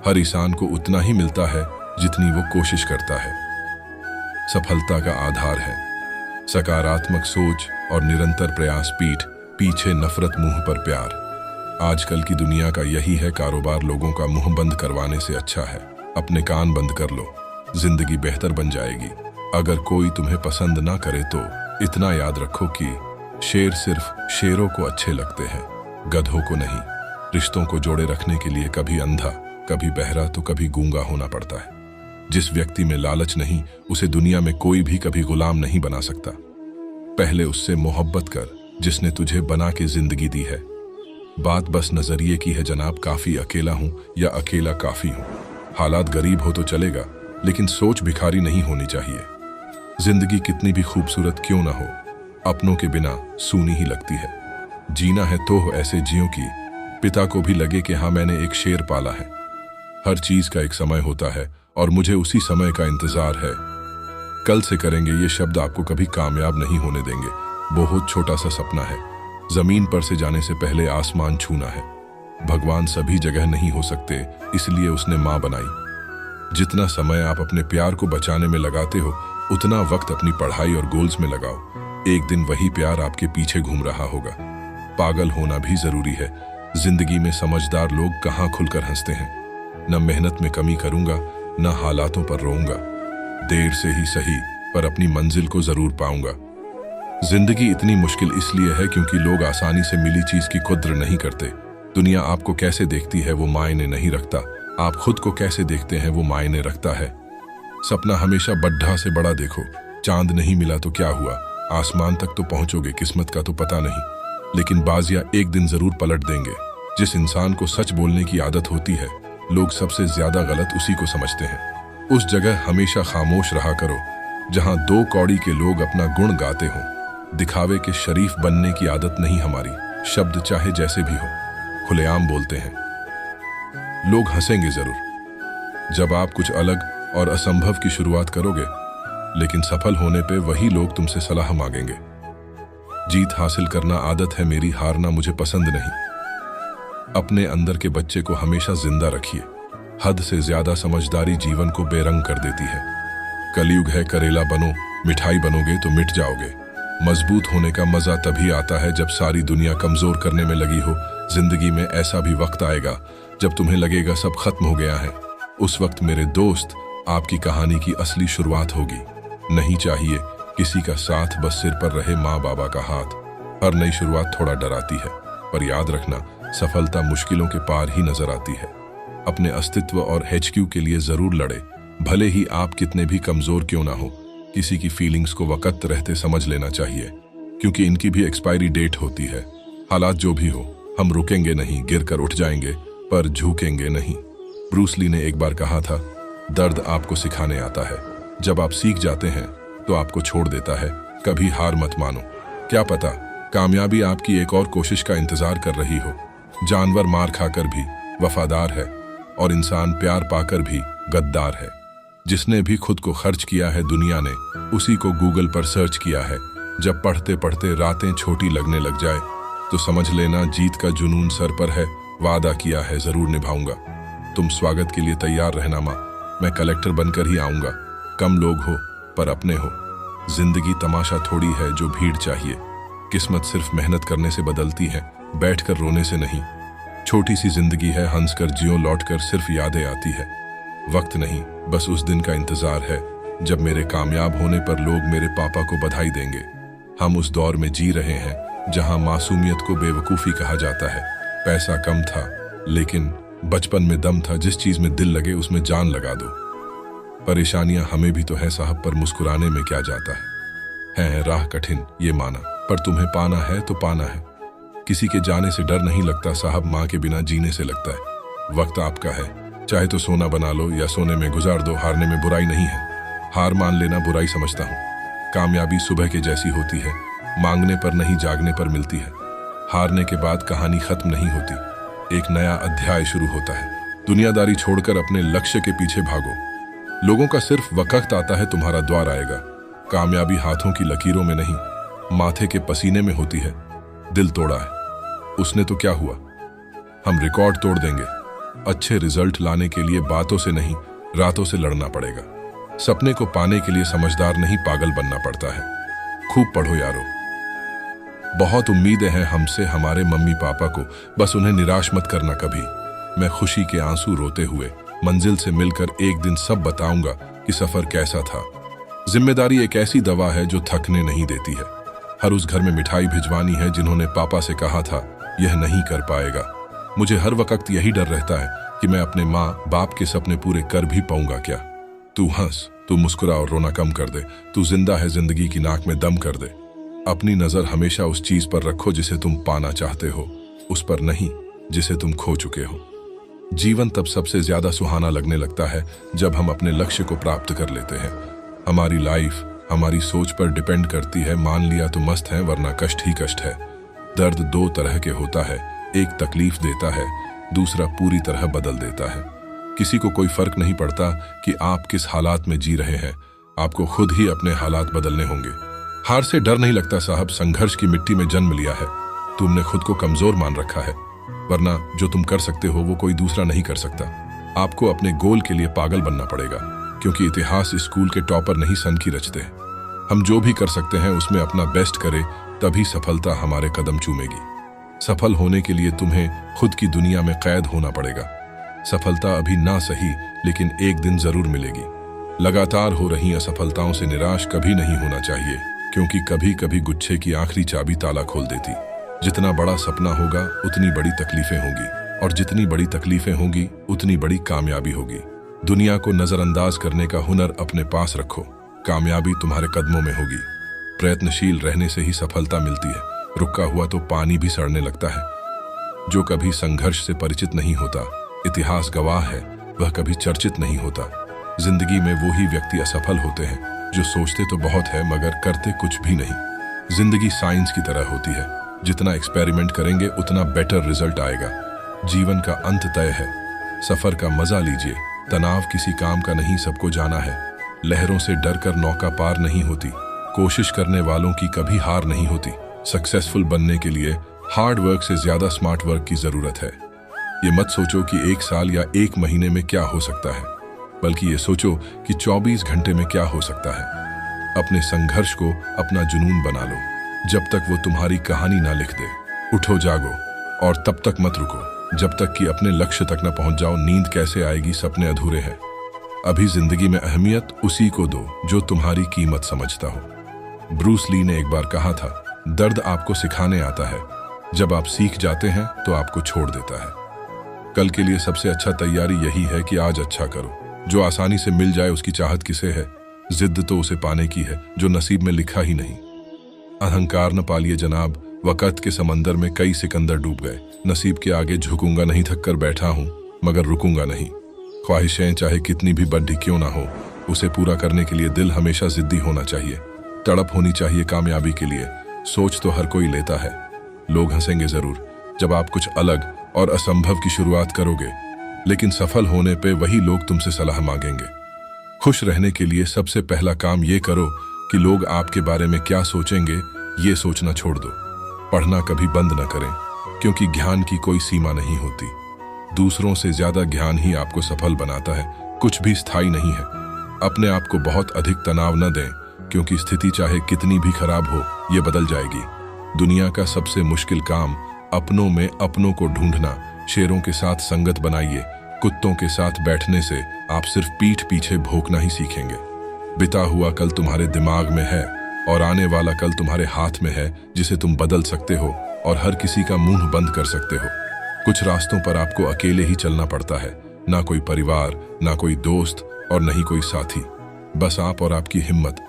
हर इंसान को उतना ही मिलता है जितनी वो कोशिश करता है। सफलता का आधार है सकारात्मक सोच और निरंतर प्रयास। पीठ पीछे नफरत, मुंह पर प्यार। आजकल की दुनिया का यही है कारोबार। लोगों का मुंह बंद करवाने से अच्छा है अपने कान बंद कर लो, जिंदगी बेहतर बन जाएगी। अगर कोई तुम्हें पसंद ना करे तो इतना याद रखो कि शेर सिर्फ शेरों को अच्छे लगते हैं, गधों को नहीं। रिश्तों को जोड़े रखने के लिए कभी अंधा, कभी बहरा तो कभी गूंगा होना पड़ता है। जिस व्यक्ति में लालच नहीं, उसे दुनिया में कोई भी कभी गुलाम नहीं बना सकता। पहले उससे मोहब्बत कर जिसने तुझे बना के जिंदगी दी है। बात बस नजरिए की है जनाब। काफी अकेला हूं या अकेला काफी हूं। हालात गरीब हो तो चलेगा, लेकिन सोच भिखारी नहीं होनी चाहिए। जिंदगी कितनी भी खूबसूरत क्यों ना हो, अपनों के बिना सूनी ही लगती है। जीना है तो ऐसे जियो कि पिता को भी लगे कि हाँ मैंने एक शेर पाला है। हर चीज का एक समय होता है और मुझे उसी समय का इंतजार है। कल से करेंगे ये शब्द आपको कभी कामयाब नहीं होने देंगे। बहुत छोटा सा सपना है, जमीन पर से जाने से पहले आसमान छूना है। भगवान सभी जगह नहीं हो सकते, इसलिए उसने माँ बनाई। जितना समय आप अपने प्यार को बचाने में लगाते हो, उतना वक्त अपनी पढ़ाई और गोल्स में लगाओ। एक दिन वही प्यार आपके पीछे घूम रहा होगा। पागल होना भी जरूरी है। जिंदगी में समझदार लोग कहाँ खुलकर हंसते हैं। न मेहनत में कमी करूंगा, न हालातों पर रोऊंगा। देर से ही सही, पर अपनी मंजिल को जरूर पाऊंगा। जिंदगी इतनी मुश्किल इसलिए है क्योंकि लोग आसानी से मिली चीज की कद्र नहीं करते। दुनिया आपको कैसे देखती है वो मायने नहीं रखता, आप खुद को कैसे देखते हैं वो मायने रखता है। सपना हमेशा बड्ढा से बड़ा देखो। चांद नहीं मिला तो क्या हुआ, आसमान तक तो पहुंचोगे, किस्मत का तो पता नहीं, लेकिन बाजिया एक दिन जरूर पलट देंगे। जिस इंसान को सच बोलने की आदत होती है, लोग सबसे ज्यादा गलत उसी को समझते हैं। उस जगह हमेशा खामोश रहा करो जहां दो कौड़ी के लोग अपना गुण गाते हों। दिखावे के शरीफ बनने की आदत नहीं हमारी। शब्द चाहे जैसे भी हो, खुलेआम बोलते हैं। लोग हंसेंगे जरूर जब आप कुछ अलग और असंभव की शुरुआत करोगे, लेकिन सफल होने पे वही लोग तुमसे सलाह मांगेंगे। जीत हासिल करना आदत है मेरी, हारना मुझे पसंद नहीं। अपने अंदर के बच्चे को हमेशा जिंदा रखिए। हद से ज्यादा समझदारी जीवन को बेरंग कर देती है। कलयुग है, करेला बनो, मिठाई बनोगे तो मिट जाओगे। मजबूत होने का मजा तभी आता है जब सारी दुनिया कमजोर करने में लगी हो। जिंदगी में ऐसा भी वक्त आएगा जब तुम्हें लगेगा सब खत्म हो गया है, उस वक्त मेरे दोस्त आपकी कहानी की असली शुरुआत होगी। नहीं चाहिए किसी का साथ, बस सिर पर रहे माँ बाबा का हाथ। हर नई शुरुआत थोड़ा डराती है, पर याद रखना सफलता मुश्किलों के पार ही नजर आती है। अपने अस्तित्व और HQ के लिए जरूर लड़े, भले ही आप कितने भी कमजोर क्यों ना हो। किसी की फीलिंग्स को वक्त रहते समझ लेना चाहिए, क्योंकि इनकी भी एक्सपायरी डेट होती है। हालात जो भी हो, हम रुकेंगे नहीं, गिरकर उठ जाएंगे पर झुकेंगे नहीं। ब्रूस ली ने एक बार कहा था, दर्द आपको सिखाने आता है, जब आप सीख जाते हैं तो आपको छोड़ देता है। कभी हार मत मानो, क्या पता कामयाबी आपकी एक और कोशिश का इंतजार कर रही हो। जानवर मार खाकर भी वफादार है और इंसान प्यार पाकर भी गद्दार है। जिसने भी खुद को खर्च किया है दुनिया ने, उसी को गूगल पर सर्च किया है। जब पढ़ते पढ़ते रातें छोटी लगने लग जाए तो समझ लेना जीत का जुनून सर पर है। वादा किया है जरूर निभाऊंगा। तुम स्वागत के लिए तैयार रहना माँ, मैं कलेक्टर बनकर ही आऊंगा। कम लोग हो पर अपने हो। जिंदगी तमाशा थोड़ी है जो भीड़ चाहिए। किस्मत सिर्फ मेहनत करने से बदलती है, बैठकर रोने से नहीं। छोटी सी जिंदगी है, हंसकर जियो, लौटकर सिर्फ यादें आती है। वक्त नहीं, बस उस दिन का इंतजार है जब मेरे कामयाब होने पर लोग मेरे पापा को बधाई देंगे। हम उस दौर में जी रहे हैं जहां मासूमियत को बेवकूफ़ी कहा जाता है। पैसा कम था लेकिन बचपन में दम था। जिस चीज में दिल लगे उसमें जान लगा दो। परेशानियां हमें भी तो है साहब, पर मुस्कुराने में क्या जाता है राह कठिन ये माना, पर तुम्हें पाना है तो पाना है। किसी के जाने से डर नहीं लगता साहब, माँ के बिना जीने से लगता है। वक्त आपका है, चाहे तो सोना बना लो या सोने में गुजार दो। हारने में बुराई नहीं है, हार मान लेना बुराई समझता हूँ। कामयाबी सुबह के जैसी होती है, मांगने पर नहीं जागने पर मिलती है। हारने के बाद कहानी खत्म नहीं होती, एक नया अध्याय शुरू होता है। दुनियादारी छोड़कर अपने लक्ष्य के पीछे भागो। लोगों का सिर्फ वक्त आता है, तुम्हारा द्वार आएगा। कामयाबी हाथों की लकीरों में नहीं, माथे के पसीने में होती है। दिल तोड़ा है, उसने तो क्या हुआ, हम रिकॉर्ड तोड़ देंगे। अच्छे रिजल्ट लाने के लिए बातों से नहीं, रातों से लड़ना पड़ेगा। सपने को पाने के लिए समझदार नहीं, पागल बनना पड़ता है। खूब पढ़ो यारो, बहुत उम्मीदें हैं हमसे हमारे मम्मी पापा को, बस उन्हें निराश मत करना कभी। मैं खुशी के आंसू रोते हुए मंजिल से मिलकर एक दिन सब बताऊंगा कि सफर कैसा था। जिम्मेदारी एक ऐसी दवा है जो थकने नहीं देती है। हर उस घर में मिठाई भिजवानी है जिन्होंने पापा से कहा था यह नहीं कर पाएगा। मुझे हर वक्त यही डर रहता है कि मैं अपने माँ बाप के सपने पूरे कर भी पाऊंगा क्या। तू हंस, तू मुस्कुरा और रोना कम कर दे। तू जिंदा है, जिंदगी की नाक में दम कर दे। अपनी नजर हमेशा उस चीज पर रखो जिसे तुम पाना चाहते हो, उस पर नहीं जिसे तुम खो चुके हो। जीवन तब सबसे ज्यादा सुहाना लगने लगता है जब हम अपने लक्ष्य को प्राप्त कर लेते हैं। हमारी लाइफ हमारी सोच पर डिपेंड करती है। मान लिया तो मस्त है, वरना कष्ट ही कष्ट है। दर्द दो तरह के होता है, एक तकलीफ देता है, दूसरा पूरी तरह बदल देता है। किसी को कोई फर्क नहीं पड़ता कि आप किस हालात में जी रहे हैं, आपको खुद ही अपने हालात बदलने होंगे। हार से डर नहीं लगता साहब, संघर्ष की मिट्टी में जन्म लिया है। तुमने खुद को कमजोर मान रखा है, वरना जो तुम कर सकते हो वो कोई दूसरा नहीं कर सकता। आपको अपने गोल के लिए पागल बनना पड़ेगा, क्योंकि इतिहास स्कूल के टॉपर नहीं सन की रचते। हम जो भी कर सकते हैं उसमें अपना बेस्ट करें, तभी सफलता हमारे कदम चूमेगी। सफल होने के लिए तुम्हें खुद की दुनिया में कैद होना पड़ेगा। सफलता अभी ना सही, लेकिन एक दिन जरूर मिलेगी। लगातार हो रही असफलताओं से निराश कभी नहीं होना चाहिए, क्योंकि कभी कभी गुच्छे की आखिरी चाबी ताला खोल देती। जितना बड़ा सपना होगा उतनी बड़ी तकलीफें होंगी, और जितनी बड़ी तकलीफें होंगी उतनी बड़ी कामयाबी होगी। दुनिया को नजरअंदाज करने का हुनर अपने पास रखो, कामयाबी तुम्हारे कदमों में होगी। प्रयत्नशील रहने से ही सफलता मिलती है, रुका हुआ तो पानी भी सड़ने लगता है। जो कभी संघर्ष से परिचित नहीं होता, इतिहास गवाह है, वह कभी चर्चित नहीं होता। जिंदगी में वो ही व्यक्ति असफल होते हैं जो सोचते तो बहुत है मगर करते कुछ भी नहीं। जिंदगी साइंस की तरह होती है, जितना एक्सपेरिमेंट करेंगे उतना बेटर रिजल्ट आएगा। जीवन का अंत तय है, सफर का मजा लीजिए। तनाव किसी काम का नहीं, सबको जाना है। लहरों से डरकर नौका पार नहीं होती, कोशिश करने वालों की कभी हार नहीं होती। सक्सेसफुल बनने के लिए हार्ड वर्क से ज्यादा स्मार्ट वर्क की जरूरत है। ये मत सोचो कि 1 साल या 1 महीने में क्या हो सकता है, बल्कि ये सोचो कि 24 घंटे में क्या हो सकता है। अपने संघर्ष को अपना जुनून बना लो, जब तक वो तुम्हारी कहानी ना लिख दे। उठो, जागो और तब तक मत रुको। जब तक कि अपने लक्ष्य तक न पहुंच जाओ नींद कैसे आएगी, सपने अधूरे हैं। अभी जिंदगी में अहमियत उसी को दो जो तुम्हारी कीमत समझता हो। ब्रूस ली ने एक बार कहा था, दर्द आपको सिखाने आता है, जब आप सीख जाते हैं तो आपको छोड़ देता है। कल के लिए सबसे अच्छा तैयारी यही है कि आज अच्छा करो। जो आसानी से मिल जाए उसकी चाहत किसे है, जिद्द तो उसे पाने की है जो नसीब में लिखा ही नहीं। अहंकार न पालिए जनाब, वक़्त के समंदर में कई सिकंदर डूब गए। नसीब के आगे झुकूंगा नहीं, थक कर बैठा हूं मगर रुकूंगा नहीं। ख्वाहिशें चाहे कितनी भी बड़ी क्यों ना हो, उसे पूरा करने के लिए दिल हमेशा जिद्दी होना चाहिए। तड़प होनी चाहिए कामयाबी के लिए। सोच तो हर कोई लेता है, लोग हंसेंगे जरूर जब आप कुछ अलग और असंभव की शुरुआत करोगे, लेकिन सफल होने पे वही लोग तुमसे सलाह मांगेंगे। खुश रहने के लिए सबसे पहला काम ये करो कि लोग आपके बारे में क्या सोचेंगे ये सोचना छोड़ दो। पढ़ना कभी बंद न करें, क्योंकि ज्ञान की कोई सीमा नहीं होती। दूसरों से ज्यादा ज्ञान ही आपको सफल बनाता है। कुछ भी स्थायी नहीं है। अपने आप को बहुत अधिक तनाव न दें, क्योंकि स्थिति चाहे कितनी भी खराब हो ये बदल जाएगी। दुनिया का सबसे मुश्किल काम अपनों में अपनों को ढूंढना। शेरों के साथ संगत बनाइए, कुत्तों के साथ बैठने से आप सिर्फ पीठ पीछे भौंकना ही सीखेंगे। बिता हुआ कल तुम्हारे दिमाग में है और आने वाला कल तुम्हारे हाथ में है, जिसे तुम बदल सकते हो और हर किसी का मुंह बंद कर सकते हो। कुछ रास्तों पर आपको अकेले ही चलना पड़ता है, ना कोई परिवार, ना कोई दोस्त और नहीं कोई साथी, बस आप और आपकी हिम्मत।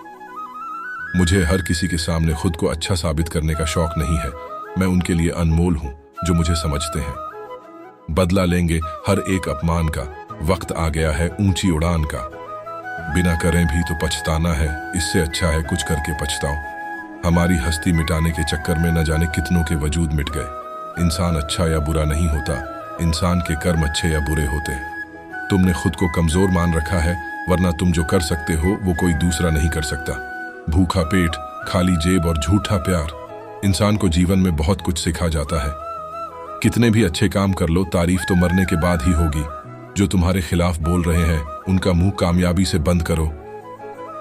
मुझे हर किसी के सामने खुद को अच्छा साबित करने का शौक नहीं है। मैं उनके लिए अनमोल हूं जो मुझे समझते हैं। बदला लेंगे हर एक अपमान का, वक्त आ गया है ऊंची उड़ान का। बिना करें भी तो पछताना है, इससे अच्छा है कुछ करके पछताओ। हमारी हस्ती मिटाने के चक्कर में न जाने कितनों के वजूद मिट गए। इंसान अच्छा या बुरा नहीं होता, इंसान के कर्म अच्छे या बुरे होते हैं। तुमने खुद को कमजोर मान रखा है, वरना तुम जो कर सकते हो वो कोई दूसरा नहीं कर सकता। भूखा पेट, खाली जेब और झूठा प्यार इंसान को जीवन में बहुत कुछ सिखा जाता है। कितने भी अच्छे काम कर लो, तारीफ तो मरने के बाद ही होगी। जो तुम्हारे खिलाफ बोल रहे हैं उनका मुंह कामयाबी से बंद करो।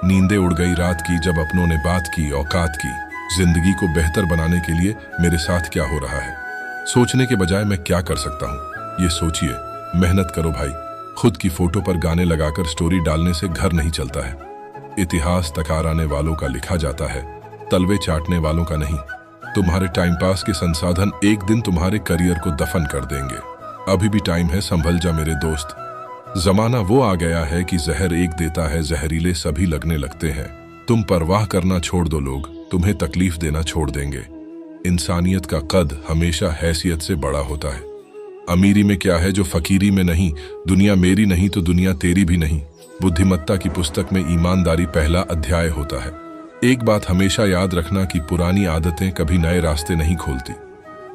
नींदें उड़ गई रात की जब अपनों ने बात की औकात की। जिंदगी को बेहतर बनाने के लिए मेरे साथ क्या हो रहा है, सोचने के बजाय मैं क्या कर सकता हूँ ये सोचिए। मेहनत करो भाई। खुद की फोटो पर गाने लगाकर स्टोरी डालने से घर नहीं चलता है। इतिहास तकार आने वालों का लिखा जाता है, तलवे चाटने वालों का नहीं। तुम्हारे टाइम पास के संसाधन एक दिन तुम्हारे करियर को दफन कर देंगे। अभी भी टाइम है, संभल जा मेरे दोस्त। जमाना वो आ गया है कि जहर एक देता है, जहरीले सभी लगने लगते हैं। तुम परवाह करना छोड़ दो, लोग तुम्हें तकलीफ देना छोड़ देंगे। इंसानियत का कद हमेशा हैसियत से बड़ा होता है। अमीरी में क्या है जो फकीरी में नहीं। दुनिया मेरी नहीं तो दुनिया तेरी भी नहीं। बुद्धिमत्ता की पुस्तक में ईमानदारी पहला अध्याय होता है। एक बात हमेशा याद रखना कि पुरानी आदतें कभी नए रास्ते नहीं खोलती।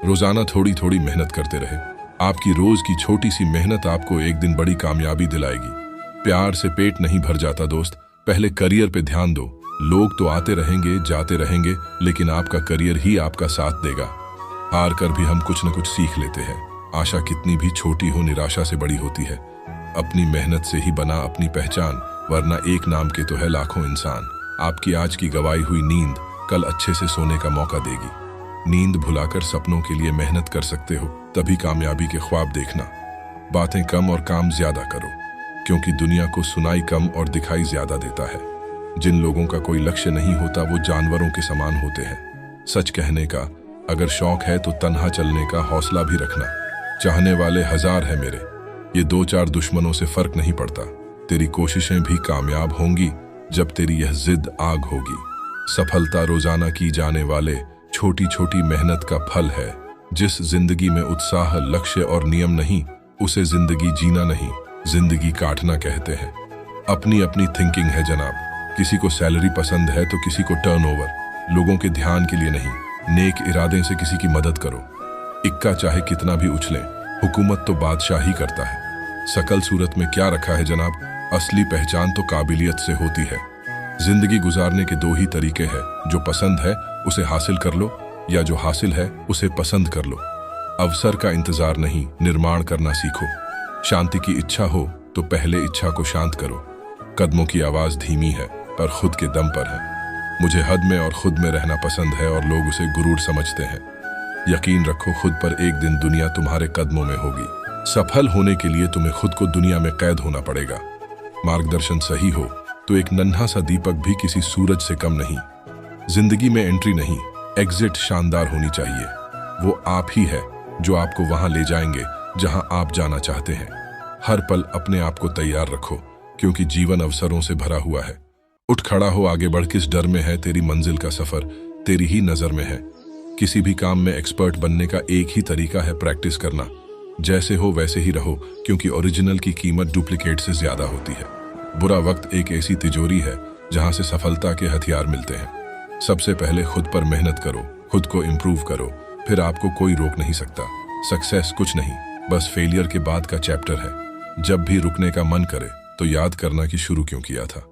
रोजाना थोड़ी थोड़ी मेहनत करते रहे। आपकी रोज की छोटी सी मेहनत आपको एक दिन बड़ी कामयाबी दिलाएगी। प्यार से पेट नहीं भर जाता दोस्त, पहले करियर पे ध्यान दो। लोग तो आते रहेंगे जाते रहेंगे, लेकिन आपका करियर ही आपका साथ देगा। हार कर भी हम कुछ न कुछ सीख लेते हैं। आशा कितनी भी छोटी हो निराशा से बड़ी होती है। अपनी मेहनत से ही बना अपनी पहचान, वरना एक नाम के तो है लाखों इंसान। आपकी आज की गवाई हुई नींद कल अच्छे से सोने का मौका देगी। नींद भुलाकर सपनों के लिए मेहनत कर सकते हो, तभी कामयाबी के ख्वाब देखना। बातें कम और काम ज्यादा करो, क्योंकि दुनिया को सुनाई कम और दिखाई ज्यादा देता है। जिन लोगों का कोई लक्ष्य नहीं होता वो जानवरों के समान होते हैं। सच कहने का अगर शौक है तो तन्हा चलने का हौसला भी रखना। चाहने वाले हजार हैं मेरे, ये दो चार दुश्मनों से फर्क नहीं पड़ता। तेरी कोशिशें भी कामयाब होंगी जब तेरी यह जिद आग होगी। सफलता रोजाना की जाने वाले छोटी छोटी मेहनत का फल है। जिस जिंदगी में उत्साह, लक्ष्य और नियम नहीं, उसे जिंदगी जीना नहीं, जिंदगी काटना कहते हैं। अपनी अपनी थिंकिंग है जनाब। किसी को सैलरी पसंद है तो किसी को टर्नओवर। लोगों के ध्यान के लिए नहीं, नेक इरादे से किसी की मदद करो। इक्का चाहे कितना भी उछले, हुकूमत तो बादशाह ही करता है। सकल सूरत में क्या रखा है जनाब, असली पहचान तो काबिलियत से होती है। जिंदगी गुजारने के दो ही तरीके हैं, जो पसंद है उसे हासिल कर लो, या जो हासिल है उसे पसंद कर लो। अवसर का इंतजार नहीं, निर्माण करना सीखो। शांति की इच्छा हो तो पहले इच्छा को शांत करो। कदमों की आवाज धीमी है पर खुद के दम पर है। मुझे हद में और खुद में रहना पसंद है और लोग उसे गुरूर समझते हैं। यकीन रखो, खुद पर एक दिन दुनिया तुम्हारे कदमों में होगी। सफल होने के लिए तुम्हें खुद को दुनिया में कैद होना पड़ेगा। मार्गदर्शन सही हो तो एक नन्हा सा दीपक भी किसी सूरज से कम नहीं। जिंदगी में एंट्री नहीं, एग्जिट शानदार होनी चाहिए। वो आप ही है जो आपको वहां ले जाएंगे जहां आप जाना चाहते हैं। हर पल अपने आप को तैयार रखो, क्योंकि जीवन अवसरों से भरा हुआ है। उठ खड़ा हो, आगे बढ़, किस डर में है? तेरी मंजिल का सफर तेरी ही नजर में है। किसी भी काम में एक्सपर्ट बनने का एक ही तरीका है, प्रैक्टिस करना। जैसे हो वैसे ही रहो, क्योंकि ओरिजिनल की कीमत डुप्लीकेट से ज्यादा होती है। बुरा वक्त एक ऐसी तिजोरी है जहां से सफलता के हथियार मिलते हैं। सबसे पहले खुद पर मेहनत करो, खुद को इम्प्रूव करो, फिर आपको कोई रोक नहीं सकता। सक्सेस कुछ नहीं, बस फेलियर के बाद का चैप्टर है। जब भी रुकने का मन करे तो याद करना कि शुरू क्यों किया था।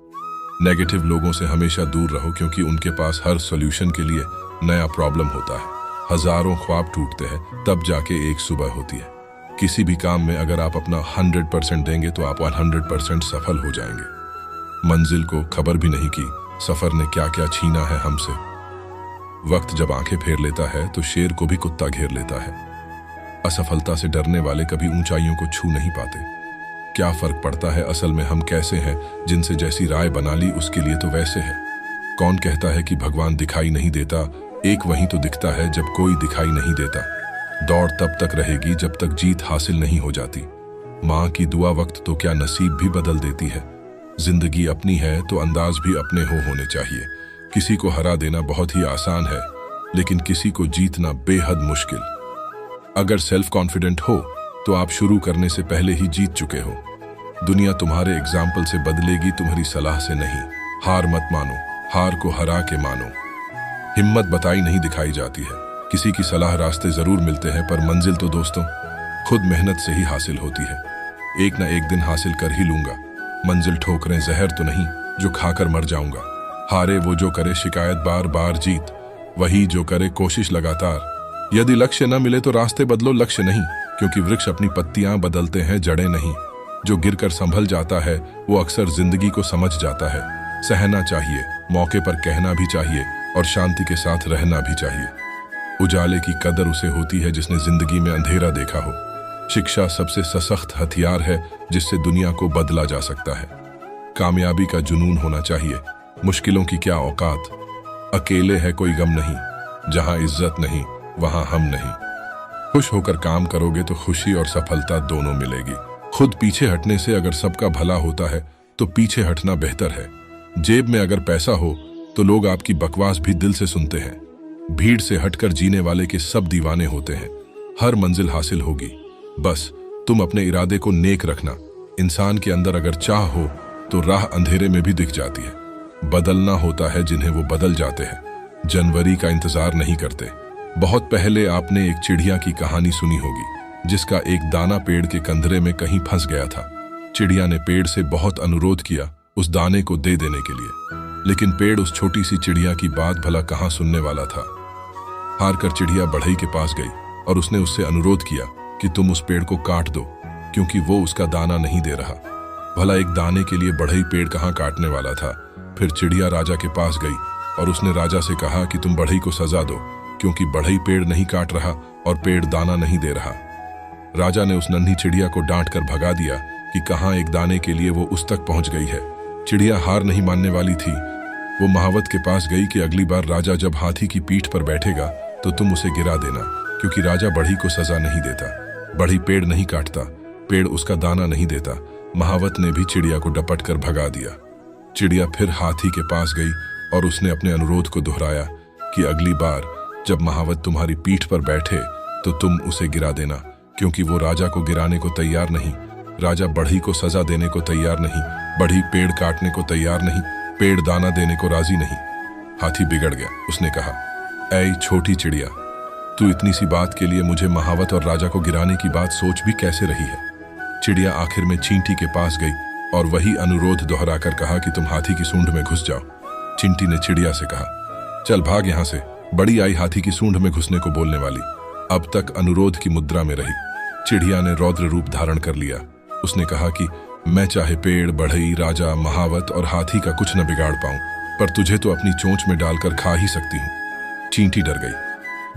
नेगेटिव लोगों से हमेशा दूर रहो, क्योंकि उनके पास हर सॉल्यूशन के लिए नया प्रॉब्लम होता है। हजारों ख्वाब टूटते हैं, तब जाके एक सुबह होती है। किसी भी काम में अगर आप अपना 100% देंगे तो आप 100% सफल हो जाएंगे। मंजिल को खबर भी नहीं कि सफर ने क्या क्या छीना है हमसे। वक्त जब आंखें फेर लेता है तो शेर को भी कुत्ता घेर लेता है। असफलता से डरने वाले कभी ऊंचाइयों को छू नहीं पाते। क्या फर्क पड़ता है असल में हम कैसे हैं? जिनसे जैसी राय बना ली उसके लिए तो वैसे है। कौन कहता है कि भगवान दिखाई नहीं देता? एक वहीं तो दिखता है जब कोई दिखाई नहीं देता। दौड़ तब तक रहेगी जब तक जीत हासिल नहीं हो जाती। माँ की दुआ वक्त तो क्या नसीब भी बदल देती है। जिंदगी अपनी है तो अंदाज भी अपने होने चाहिए। किसी को हरा देना बहुत ही आसान है, लेकिन किसी को जीतना बेहद मुश्किल। अगर सेल्फ कॉन्फिडेंट हो तो आप शुरू करने से पहले ही जीत चुके हो। दुनिया तुम्हारे एग्जाम्पल से बदलेगी, तुम्हारी सलाह से नहीं। हार मत मानो, हार को हरा के मानो। हिम्मत बताई नहीं दिखाई जाती है। किसी की सलाह रास्ते जरूर मिलते हैं, पर मंजिल तो दोस्तों खुद मेहनत से ही हासिल होती है। एक ना एक दिन हासिल कर ही लूंगा। मंजिल ठोकरें जहर तो नहीं जो खाकर मर जाऊंगा। हारे वो जो करे शिकायत बार बार, जीत वही जो करे कोशिश लगातार। यदि लक्ष्य न मिले तो रास्ते बदलो, लक्ष्य नहीं, क्योंकि वृक्ष अपनी पत्तियां बदलते हैं, जड़ें नहीं। जो गिरकर संभल जाता है वो अक्सर जिंदगी को समझ जाता है। सहना चाहिए, मौके पर कहना भी चाहिए, और शांति के साथ रहना भी चाहिए। उजाले की कदर उसे होती है जिसने जिंदगी में अंधेरा देखा हो। शिक्षा सबसे सशक्त हथियार है जिससे दुनिया को बदला जा सकता है। कामयाबी का जुनून होना चाहिए, मुश्किलों की क्या औकात। अकेले है कोई गम नहीं, जहां इज्जत नहीं वहां हम नहीं। खुश होकर काम करोगे तो खुशी और सफलता दोनों मिलेगी। खुद पीछे हटने से अगर सबका भला होता है तो पीछे हटना बेहतर है। जेब में अगर पैसा हो तो लोग आपकी बकवास भी दिल से सुनते हैं। भीड़ से हटकर जीने वाले के सब दीवाने होते हैं। हर मंजिल हासिल होगी, बस तुम अपने इरादे को नेक रखना। इंसान के अंदर अगर चाह हो तो राह अंधेरे में भी दिख जाती है। बदलना होता है जिन्हें वो बदल जाते हैं। जनवरी का इंतजार नहीं करते। बहुत पहले आपने एक चिड़िया की कहानी सुनी होगी, जिसका एक दाना पेड़ के कंदरे में कहीं फंस गया था। चिड़िया ने पेड़ से बहुत अनुरोध किया उस दाने को दे देने के लिए, लेकिन पेड़ उस छोटी सी चिड़िया की बात भला कहाँ सुनने वाला था। हार कर चिड़िया बढ़ई के पास गई और उसने उससे अनुरोध किया कि तुम उस पेड़ को काट दो, क्योंकि वो उसका दाना नहीं दे रहा। भला एक दाने के लिए बढ़ई पेड़ कहाँ काटने वाला था। फिर चिड़िया राजा के पास गई और उसने राजा से कहा कि तुम बढ़ई को सजा दो, क्योंकि बढ़ई पेड़ नहीं काट रहा और पेड़ दाना नहीं दे रहा। राजा ने उस नन्ही चिड़िया को डांट कर भगा दिया कि कहाँ एक दाने के लिए वो उस तक पहुंच गई है। चिड़िया हार नहीं मानने वाली थी। वो महावत के पास गई कि अगली बार राजा जब हाथी की पीठ पर बैठेगा तो तुम उसे गिरा देना, क्योंकि राजा बढ़ई को सजा नहीं देता। बढ़ई पेड़ नहीं काटता, पेड़ उसका दाना नहीं देता। महावत ने भी चिड़िया को डपट कर भगा दिया। चिड़िया फिर हाथी के पास गई और उसने अपने अनुरोध को दोहराया कि अगली बार जब महावत तुम्हारी पीठ पर बैठे तो तुम उसे गिरा देना, क्योंकि वो राजा को गिराने को तैयार नहीं। राजा बढ़ई को सजा देने को तैयार नहीं, बढ़ई पेड़ काटने को तैयार नहीं, पेड़ दाना देने को राजी नहीं। हाथी बिगड़ गया। उसने कहा, ऐ छोटी चिड़िया, तू इतनी सी बात के लिए मुझे महावत और राजा को गिराने की बात सोच भी कैसे रही है। चिड़िया आखिर में चींटी के पास गई और वही अनुरोध दोहराकर कहा कि तुम हाथी की सूंड में घुस जाओ। चिंटी ने चिड़िया से कहा, चल भाग यहां से। बड़ी आई हाथी की सूंड में घुसने को बोलने वाली। अब तक अनुरोध की मुद्रा में रही। चिड़िया ने रौद्र रूप धारण कर लिया। उसने कहा कि मैं चाहे पेड़, बढ़ई, राजा, महावत और हाथी का कुछ न बिगाड़ पाऊं, पर तुझे तो अपनी चोंच में डालकर खा ही सकती हूं। चींटी डर गई।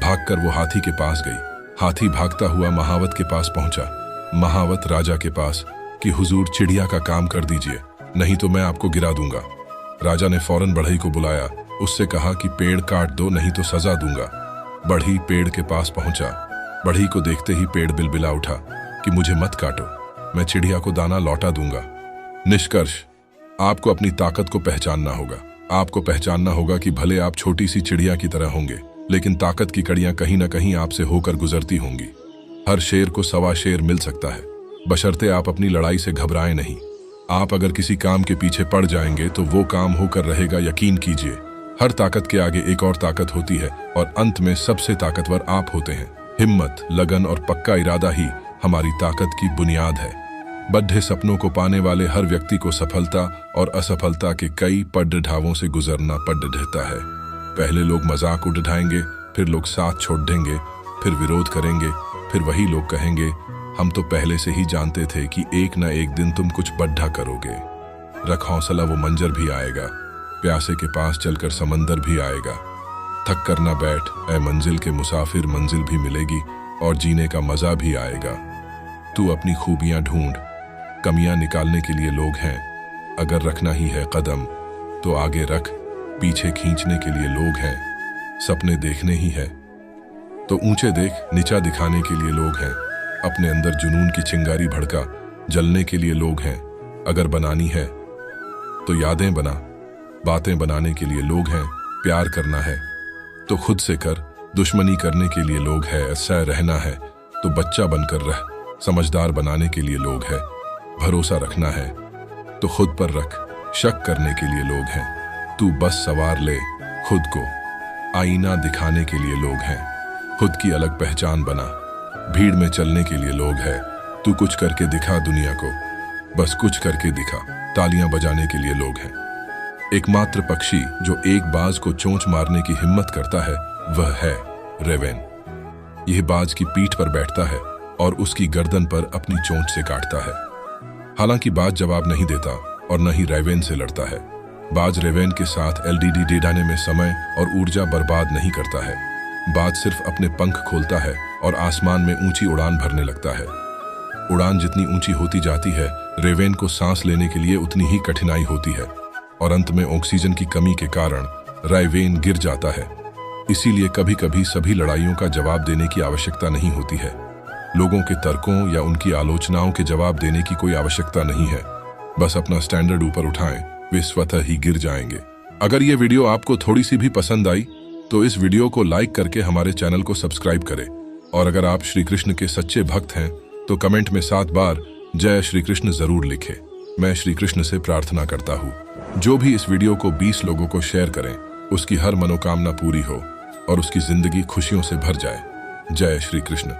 भागकर वो हाथी के पास गई। हाथी भागता हुआ महावत के पास पहुंचा। महावत राजा के पास कि हुजूर चिड़िया का काम कर दीजिए, नहीं तो मैं आपको गिरा दूंगा। राजा ने फौरन बढ़ई को बुलाया, उससे कहा कि पेड़ काट दो नहीं तो सजा दूंगा। बढ़ई पेड़ के पास पहुंचा। बढ़ई को देखते ही पेड़ बिलबिला उठा कि मुझे मत काटो, मैं चिड़िया को दाना लौटा दूंगा। निष्कर्ष, आपको अपनी ताकत को पहचानना होगा। आपको पहचानना होगा कि भले आप छोटी सी चिड़िया की तरह होंगे, लेकिन ताकत की कड़ियां कहीं ना कहीं आपसे होकर गुजरती होंगी। हर शेर को सवा शेर मिल सकता है, बशर्ते आप अपनी लड़ाई से घबराएं नहीं। आप अगर किसी काम के पीछे पड़ जाएंगे तो वो काम होकर रहेगा, यकीन कीजिए। हर ताकत के आगे एक और ताकत होती है और अंत में सबसे ताकतवर आप होते हैं। हिम्मत, लगन और पक्का इरादा ही हमारी ताकत की बुनियाद है। बद्धे सपनों को पाने वाले हर व्यक्ति को सफलता और असफलता के कई पडढावों से गुजरना पड़ता है। पहले लोग मजाक उड़ाएंगे, फिर लोग साथ छोड़ देंगे, फिर विरोध करेंगे, फिर वही लोग कहेंगे हम तो पहले से ही जानते थे कि एक ना एक दिन तुम कुछ बड्ढा करोगे। रख हौसला, वो मंजर भी आएगा। प्यासे के पास चलकर समंदर भी आएगा। थक कर ना बैठ ऐ मंजिल के मुसाफिर, मंजिल भी मिलेगी और जीने का मजा भी आएगा। तू अपनी खूबियां ढूंढ, कमियां निकालने के लिए लोग हैं। अगर रखना ही है कदम तो आगे रख, पीछे खींचने के लिए लोग हैं। सपने देखने ही है तो ऊंचे देख, नीचा दिखाने के लिए लोग हैं। अपने अंदर जुनून की चिंगारी भड़का, जलने के लिए लोग हैं। अगर बनानी है तो यादें बना, बातें बनाने के लिए लोग हैं। प्यार करना है तो खुद से कर, दुश्मनी करने के लिए लोग हैं। ऐसा रहना है तो बच्चा बनकर रह, समझदार बनाने के लिए लोग हैं। भरोसा रखना है तो खुद पर रख, शक करने के लिए लोग हैं। तू बस सवार ले खुद को, आईना दिखाने के लिए लोग हैं। खुद की अलग पहचान बना, भीड़ में चलने के लिए लोग हैं। तू कुछ करके दिखा दुनिया को, बस कुछ करके दिखा, तालियां बजाने के लिए लोग हैं। एकमात्र पक्षी जो एक बाज को चोंच मारने की हिम्मत करता है वह है रेवेन। यह बाज की पीठ पर बैठता है और उसकी गर्दन पर अपनी चोंच से काटता है। हालांकि बाज जवाब नहीं देता और न ही रेवेन से लड़ता है। बाज रेवेन के साथ एलडीडी डेढ़ाने में समय और ऊर्जा बर्बाद नहीं करता है। बाज सिर्फ अपने पंख खोलता है और आसमान में ऊंची उड़ान भरने लगता है। उड़ान जितनी ऊंची होती जाती है, रेवेन को सांस लेने के लिए उतनी ही कठिनाई होती है और अंत में ऑक्सीजन की कमी के कारण रेवेन गिर जाता है। इसीलिए कभी कभी सभी लड़ाइयों का जवाब देने की आवश्यकता नहीं होती है। लोगों के तर्कों या उनकी आलोचनाओं के जवाब देने की कोई आवश्यकता नहीं है। बस अपना स्टैंडर्ड ऊपर उठाएं, वे स्वतः ही गिर जाएंगे। अगर ये वीडियो आपको थोड़ी सी भी पसंद आई तो इस वीडियो को लाइक करके हमारे चैनल को सब्सक्राइब करें। और अगर आप श्री कृष्ण के सच्चे भक्त हैं तो कमेंट में 7 बार जय श्री कृष्ण जरूर लिखें। मैं श्री कृष्ण से प्रार्थना करता हूँ जो भी इस वीडियो को 20 लोगों को शेयर करें, उसकी हर मनोकामना पूरी हो और उसकी जिंदगी खुशियों से भर जाए। जय श्री कृष्ण।